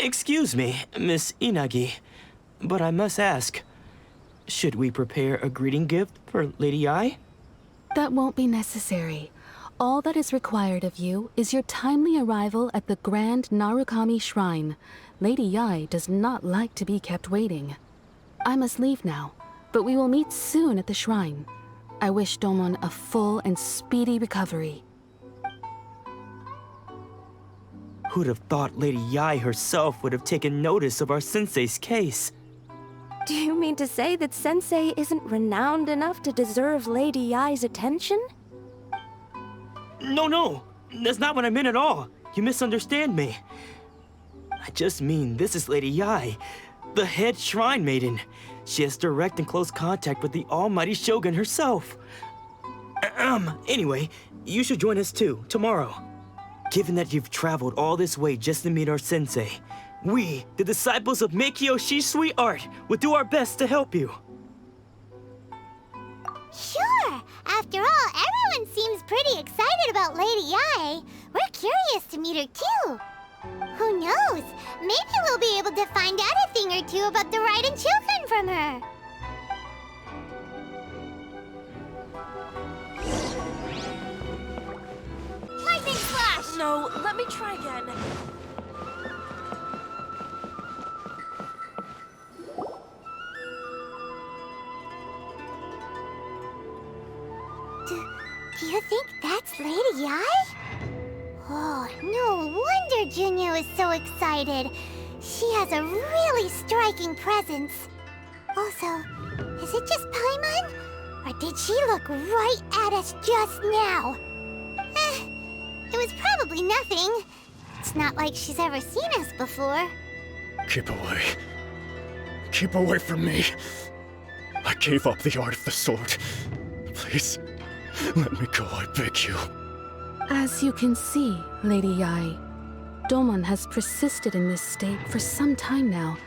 Excuse me, Miss Inagi, but I must ask, should we prepare a greeting gift for Lady Yai? That won't be necessary. All that is required of you is your timely arrival at the Grand Narukami Shrine. Lady Yai does not like to be kept waiting. I must leave now, but we will meet soon at the shrine. I wish Domon a full and speedy recovery. Who'd have thought Lady Yai herself would have taken notice of our sensei's case? Do you mean to say that Sensei isn't renowned enough to deserve Lady Yai's attention? No, that's not what I meant at all. You misunderstand me. I just mean this is Lady Yai, the head shrine maiden. She has direct and close contact with the Almighty Shogun herself. Anyway, you should join us too, tomorrow. Given that you've traveled all this way just to meet our sensei, we, the disciples of Meikyo Shisui Art, will do our best to help you. Sure! After all, everyone seems pretty excited about Lady Yai. We're curious to meet her too. Who knows? Maybe we'll be able to find out a thing or two about the Raiden Shogun from her. Lightning Flash! No, let me try again. Do you think that's Lady Yai? Oh, no wonder Junyo is so excited. She has a really striking presence. Also, is it just Paimon? Or did she look right at us just now? It was probably nothing. It's not like she's ever seen us before. Keep away. Keep away from me. I gave up the art of the sword. Please, let me go, I beg you. As you can see, Lady Yai, Domon has persisted in this state for some time now.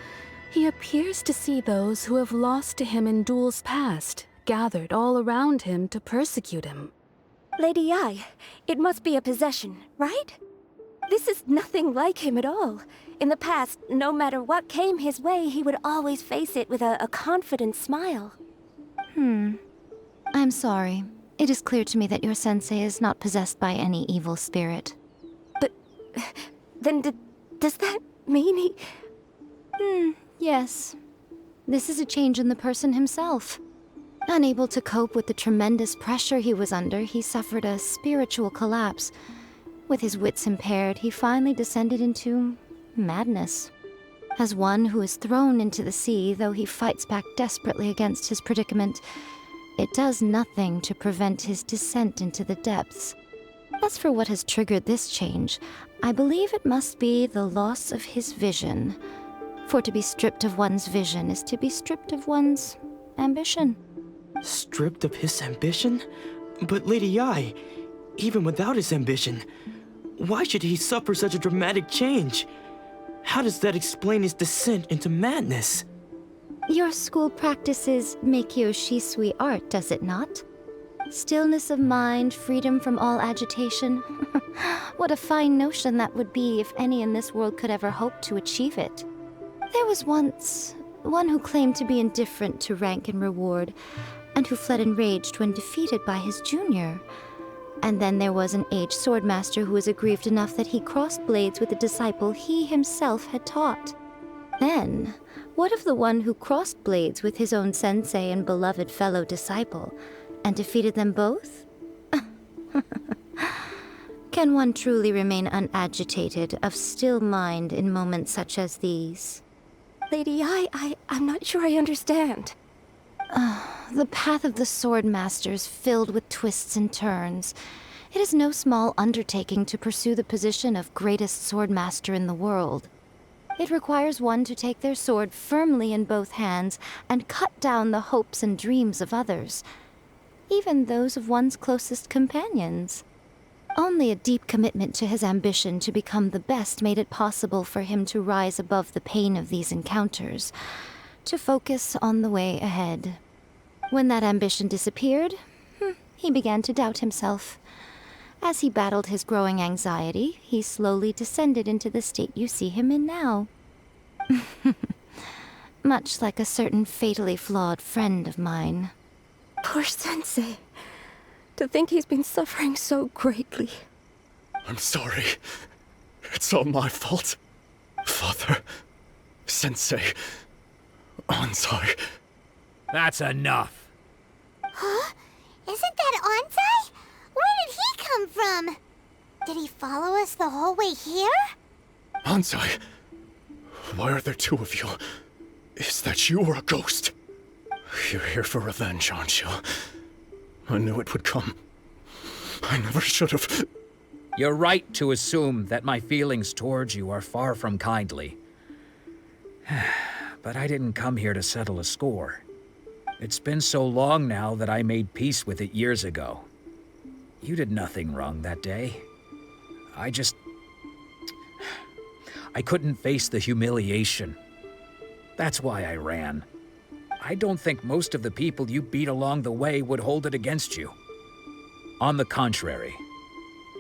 He appears to see those who have lost to him in duels past, gathered all around him to persecute him. Lady Yai, it must be a possession, right? This is nothing like him at all. In the past, no matter what came his way, he would always face it with a confident smile. I'm sorry. It is clear to me that your sensei is not possessed by any evil spirit. But then does that mean he... Yes. This is a change in the person himself. Unable to cope with the tremendous pressure he was under, he suffered a spiritual collapse. With his wits impaired, he finally descended into madness. As one who is thrown into the sea, though he fights back desperately against his predicament, it does nothing to prevent his descent into the depths. As for what has triggered this change, I believe it must be the loss of his vision. For to be stripped of one's vision is to be stripped of one's ambition. Stripped of his ambition? But Lady Yai, even without his ambition, why should he suffer such a dramatic change? How does that explain his descent into madness? Your school practices Meikyo Shisui art, does it not? Stillness of mind, freedom from all agitation. What a fine notion that would be if any in this world could ever hope to achieve it. There was once one who claimed to be indifferent to rank and reward, and who fled enraged when defeated by his junior. And then there was an aged swordmaster who was aggrieved enough that he crossed blades with a disciple he himself had taught. Then, what of the one who crossed blades with his own sensei and beloved fellow disciple, and defeated them both? Can one truly remain unagitated, of still mind in moments such as these? Lady Yai, I'm not sure I understand. The path of the Swordmaster is filled with twists and turns. It is no small undertaking to pursue the position of greatest swordmaster in the world. It requires one to take their sword firmly in both hands and cut down the hopes and dreams of others, even those of one's closest companions. Only a deep commitment to his ambition to become the best made it possible for him to rise above the pain of these encounters, to focus on the way ahead. When that ambition disappeared, he began to doubt himself. As he battled his growing anxiety, he slowly descended into the state you see him in now. Much like a certain fatally flawed friend of mine. Poor Sensei. To think he's been suffering so greatly. I'm sorry. It's all my fault. Father, Sensei, Ansai. That's enough. Huh? Isn't that Ansai? Where did he come from? Did he follow us the whole way here? Ansai, why are there two of you? Is that you or a ghost? You're here for revenge, aren't you? I knew it would come. I never should have. You're right to assume that my feelings towards you are far from kindly. But I didn't come here to settle a score. It's been so long now that I made peace with it years ago. You did nothing wrong that day. I couldn't face the humiliation. That's why I ran. I don't think most of the people you beat along the way would hold it against you. On the contrary,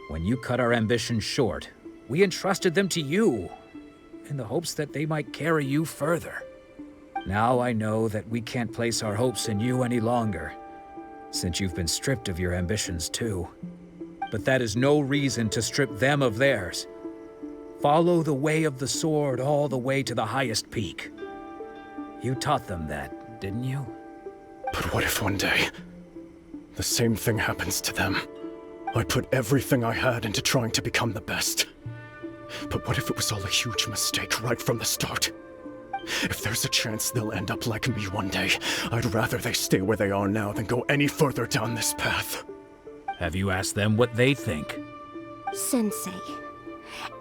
when you cut our ambitions short, we entrusted them to you, in the hopes that they might carry you further. Now I know that we can't place our hopes in you any longer, since you've been stripped of your ambitions too. But that is no reason to strip them of theirs. Follow the way of the sword all the way to the highest peak. You taught them that, didn't you? But what if one day, the same thing happens to them? I put everything I had into trying to become the best. But what if it was all a huge mistake right from the start? If there's a chance they'll end up like me one day, I'd rather they stay where they are now than go any further down this path. Have you asked them what they think? Sensei,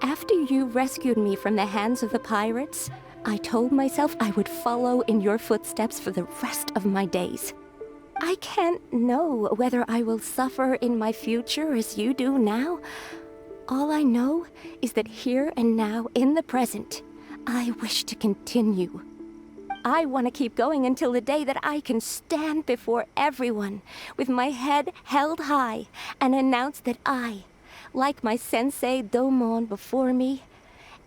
after you rescued me from the hands of the pirates, I told myself I would follow in your footsteps for the rest of my days. I can't know whether I will suffer in my future as you do now. All I know is that here and now, in the present, I wish to continue. I want to keep going until the day that I can stand before everyone with my head held high and announce that I, like my sensei Domon before me,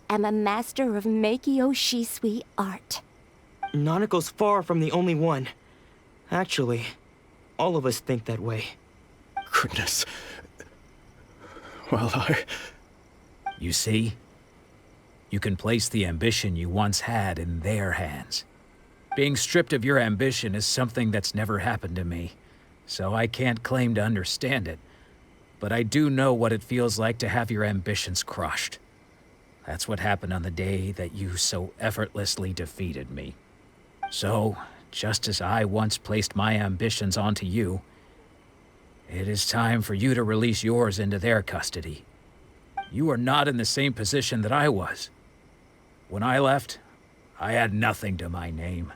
am a master of Meikyo Shisui art. Nanako's far from the only one. Actually, all of us think that way. Goodness. Well, You see? You can place the ambition you once had in their hands. Being stripped of your ambition is something that's never happened to me, so I can't claim to understand it. But I do know what it feels like to have your ambitions crushed. That's what happened on the day that you so effortlessly defeated me. So, just as I once placed my ambitions onto you, it is time for you to release yours into their custody. You are not in the same position that I was. When I left, I had nothing to my name.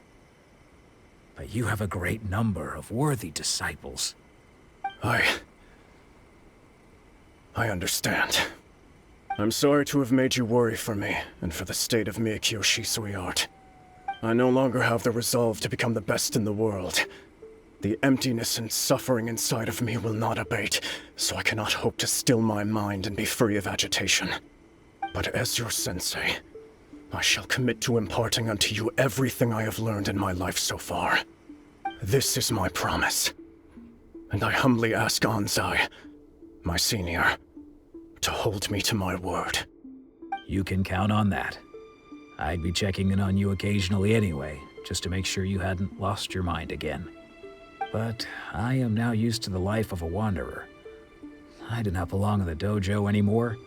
But you have a great number of worthy disciples. I understand. I'm sorry to have made you worry for me, and for the state of Meikyo Shisui art. I no longer have the resolve to become the best in the world. The emptiness and suffering inside of me will not abate, so I cannot hope to still my mind and be free of agitation. But as your sensei, I shall commit to imparting unto you everything I have learned in my life so far. This is my promise. And I humbly ask Ansai, my senior, to hold me to my word. You can count on that. I'd be checking in on you occasionally anyway, just to make sure you hadn't lost your mind again. But I am now used to the life of a wanderer. I do not belong in the dojo anymore,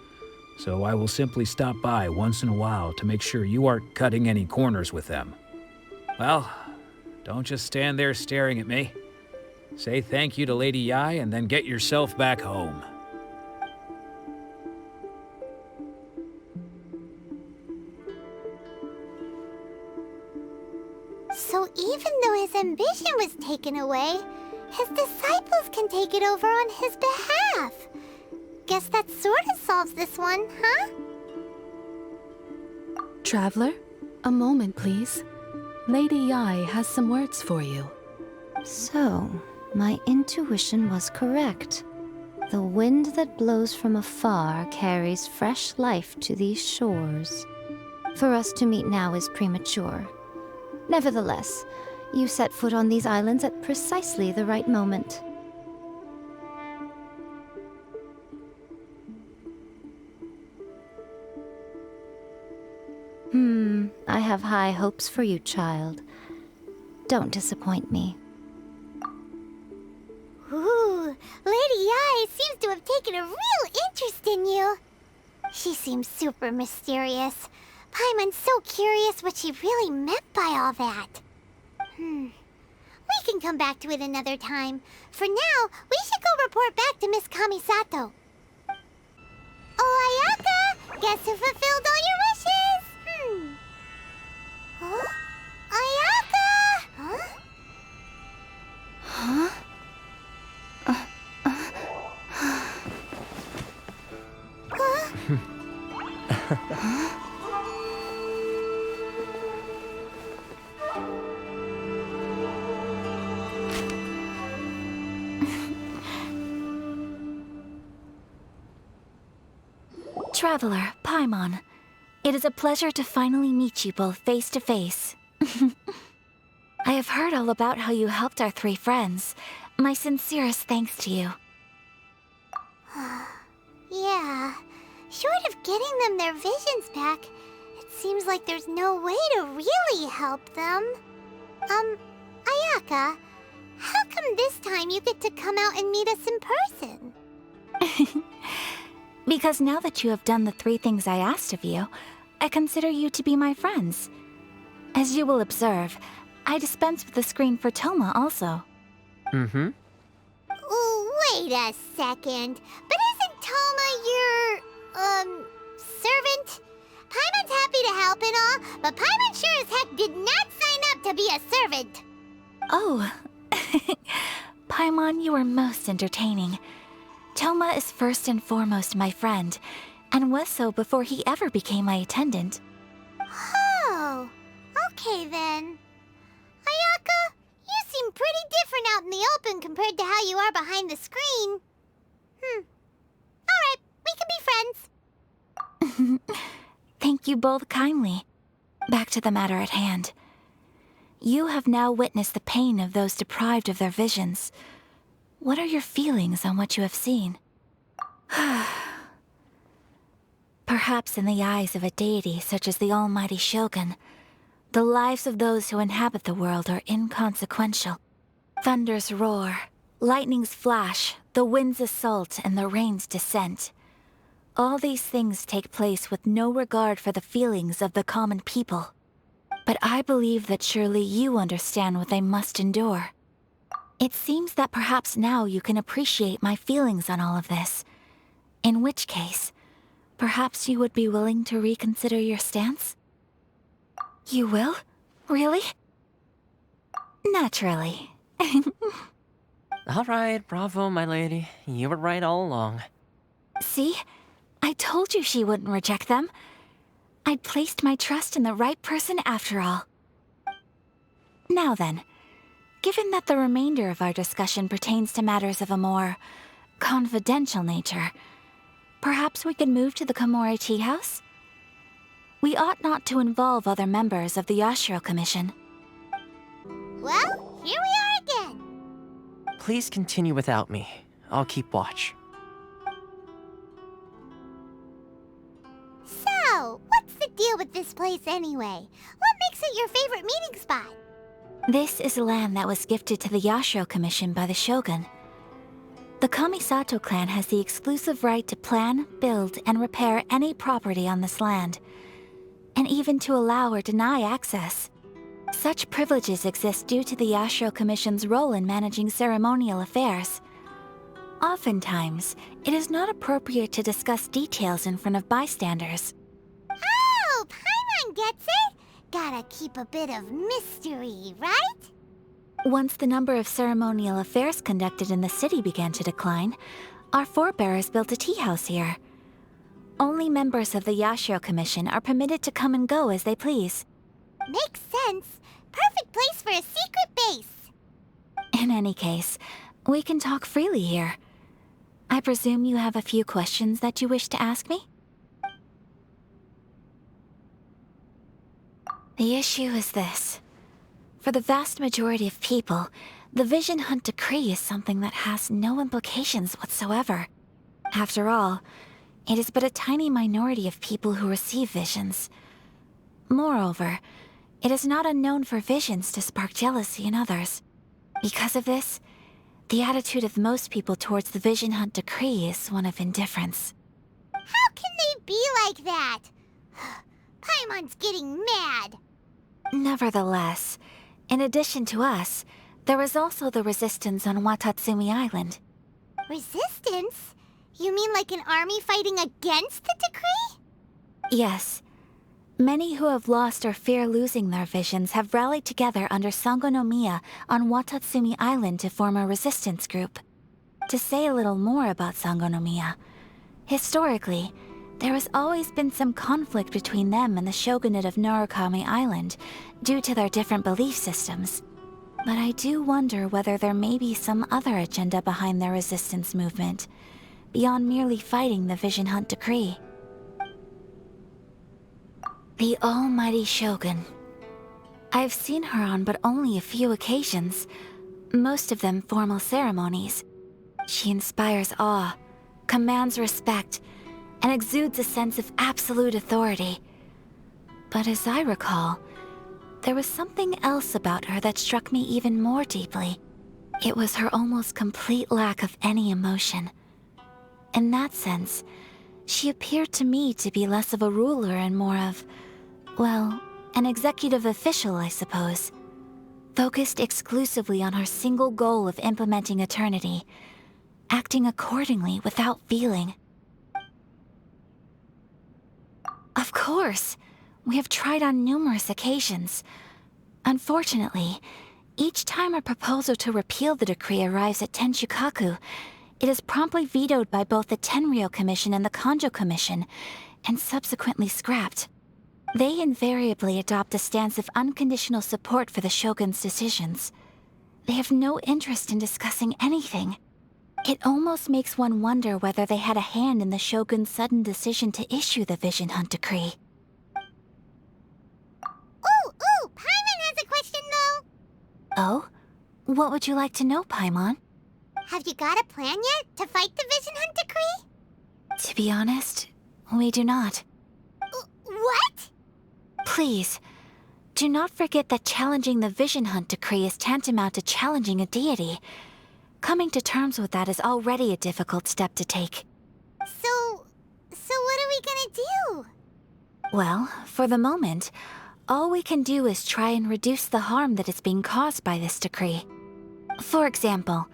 so I will simply stop by once in a while to make sure you aren't cutting any corners with them. Well, don't just stand there staring at me. Say thank you to Lady Yai and then get yourself back home. even though his ambition was taken away, his disciples can take it over on his behalf. Guess that sort of solves this one, huh? Traveler, a moment, please. Lady Yai has some words for you. So, my intuition was correct. The wind that blows from afar carries fresh life to these shores. For us to meet now is premature. Nevertheless, you set foot on these islands at precisely the right moment. I have high hopes for you, child. Don't disappoint me. Ooh, Lady Yai seems to have taken a real interest in you. She seems super mysterious. Paimon's so curious what she really meant by all that. We can come back to it another time. For now, we should go report back to Miss Kamisato. Oh, Ayaka! Guess who fulfilled all your wishes? Huh? Ayaka! Huh? Huh? Traveler, Paimon, it is a pleasure to finally meet you both face to face. I have heard all about how you helped our three friends. My sincerest thanks to you. Yeah, short of getting them their visions back, it seems like there's no way to really help them. Ayaka, how come this time you get to come out and meet us in person? Because now that you have done the three things I asked of you, I consider you to be my friends. As you will observe, I dispense with the screen for Toma also. Wait a second. But isn't Toma your, servant? Paimon's happy to help and all, but Paimon sure as heck did not sign up to be a servant. Oh. Paimon, you are most entertaining. Toma is first and foremost my friend, and was so before he ever became my attendant. Oh, okay then. Ayaka, you seem pretty different out in the open compared to how you are behind the screen. Alright, we can be friends. Thank you both kindly. Back to the matter at hand. You have now witnessed the pain of those deprived of their visions. What are your feelings on what you have seen? Perhaps in the eyes of a deity such as the Almighty Shogun, the lives of those who inhabit the world are inconsequential. Thunders roar, lightnings flash, the winds assault, and the rains descent. All these things take place with no regard for the feelings of the common people. But I believe that surely you understand what they must endure. It seems that perhaps now you can appreciate my feelings on all of this. In which case, perhaps you would be willing to reconsider your stance? You will? Really? Naturally. Alright, bravo, my lady. You were right all along. See? I told you she wouldn't reject them. I'd placed my trust in the right person after all. Now then, given that the remainder of our discussion pertains to matters of a more confidential nature, perhaps we could move to the Komore Teahouse? We ought not to involve other members of the Yashiro Commission. Well, here we are again. Please continue without me. I'll keep watch. So, what's the deal with this place anyway? What makes it your favorite meeting spot? This is land that was gifted to the Yashiro Commission by the Shogun. The Kamisato clan has the exclusive right to plan, build, and repair any property on this land, and even to allow or deny access. Such privileges exist due to the Yashiro Commission's role in managing ceremonial affairs. Oftentimes, it is not appropriate to discuss details in front of bystanders. Oh, Paimon gets it! Gotta keep a bit of mystery, right? Once the number of ceremonial affairs conducted in the city began to decline, our forebears built a tea house here. Only members of the Yashiro Commission are permitted to come and go as they please. Makes sense. Perfect place for a secret base. In any case, we can talk freely here. I presume you have a few questions that you wish to ask me? The issue is this. For the vast majority of people, the Vision Hunt Decree is something that has no implications whatsoever. After all, it is but a tiny minority of people who receive visions. Moreover, it is not unknown for visions to spark jealousy in others. Because of this, the attitude of most people towards the Vision Hunt Decree is one of indifference. How can they be like that? Paimon's getting mad. Nevertheless, in addition to us, there is also the resistance on Watatsumi Island. Resistance? You mean like an army fighting against the decree? Yes. Many who have lost or fear losing their visions have rallied together under Sangonomiya on Watatsumi Island to form a resistance group. To say a little more about Sangonomiya, historically, there has always been some conflict between them and the shogunate of Narukami Island due to their different belief systems. But I do wonder whether there may be some other agenda behind their resistance movement, beyond merely fighting the Vision Hunt Decree. The Almighty Shogun. I've seen her on but only a few occasions, most of them formal ceremonies. She inspires awe, commands respect, and exudes a sense of absolute authority. But as I recall, there was something else about her that struck me even more deeply. It was her almost complete lack of any emotion. In that sense, she appeared to me to be less of a ruler and more of, well, an executive official, I suppose. Focused exclusively on her single goal of implementing eternity, acting accordingly without feeling. Of course, we have tried on numerous occasions. Unfortunately, each time a proposal to repeal the decree arrives at Tenshukaku, it is promptly vetoed by both the Tenryou Commission and the Kanjo Commission, and subsequently scrapped. They invariably adopt a stance of unconditional support for the Shogun's decisions. They have no interest in discussing anything. It almost makes one wonder whether they had a hand in the Shogun's sudden decision to issue the Vision Hunt Decree. Ooh, Paimon has a question though. Oh? What would you like to know, Paimon? Have you got a plan yet to fight the Vision Hunt Decree? To be honest, we do not. What? Please, do not forget that challenging the Vision Hunt Decree is tantamount to challenging a deity. Coming to terms with that is already a difficult step to take. So what are we gonna do? Well, for the moment, all we can do is try and reduce the harm that is being caused by this decree. For example,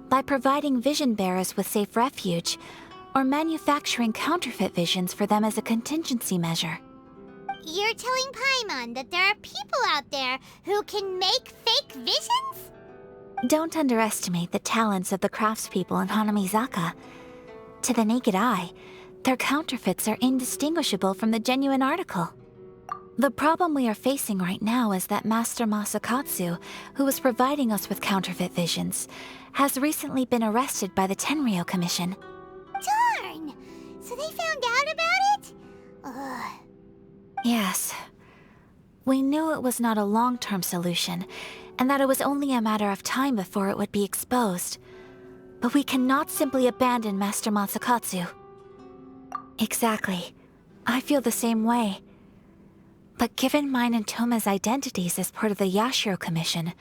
by providing vision bearers with safe refuge, or manufacturing counterfeit visions for them as a contingency measure. You're telling Paimon that there are people out there who can make fake visions? Don't underestimate the talents of the craftspeople in Hanamizaka. To the naked eye, their counterfeits are indistinguishable from the genuine article. The problem we are facing right now is that Master Masakatsu, who was providing us with counterfeit visions, has recently been arrested by the Tenryou Commission. Darn! So they found out about it? Ugh. Yes. We knew it was not a long-term solution, and that it was only a matter of time before it would be exposed. But we cannot simply abandon Master Masakatsu. Exactly. I feel the same way. But given mine and Toma's identities as part of the Yashiro Commission,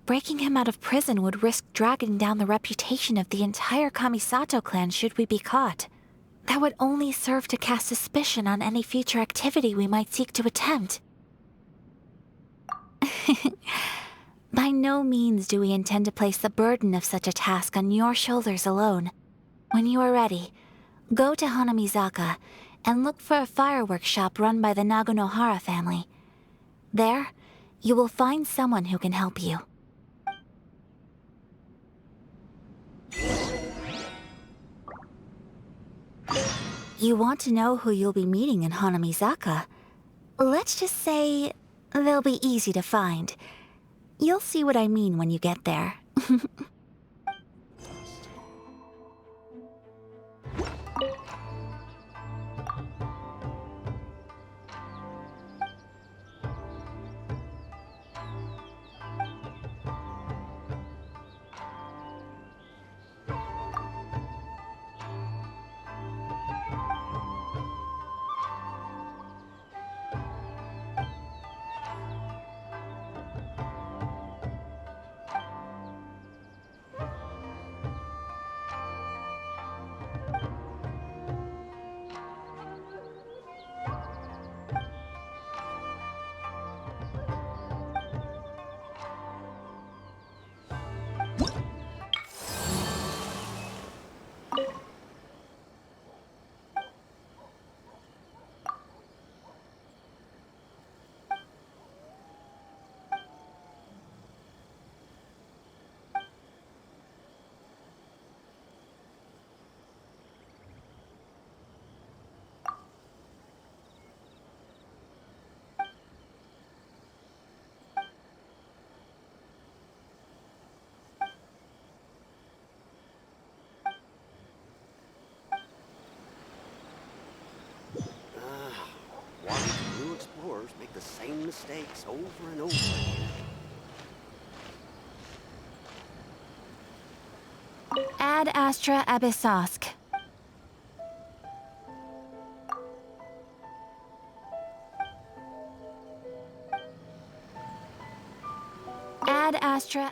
breaking him out of prison would risk dragging down the reputation of the entire Kamisato clan should we be caught. That would only serve to cast suspicion on any future activity we might seek to attempt. By no means do we intend to place the burden of such a task on your shoulders alone. When you are ready, go to Hanamizaka and look for a fireworks shop run by the Naganohara family. There, you will find someone who can help you. You want to know who you'll be meeting in Hanamizaka? Let's just say they'll be easy to find. You'll see what I mean when you get there. Why do new explorers make the same mistakes over and over again? Ad Astra Abyssosk. Ad Astra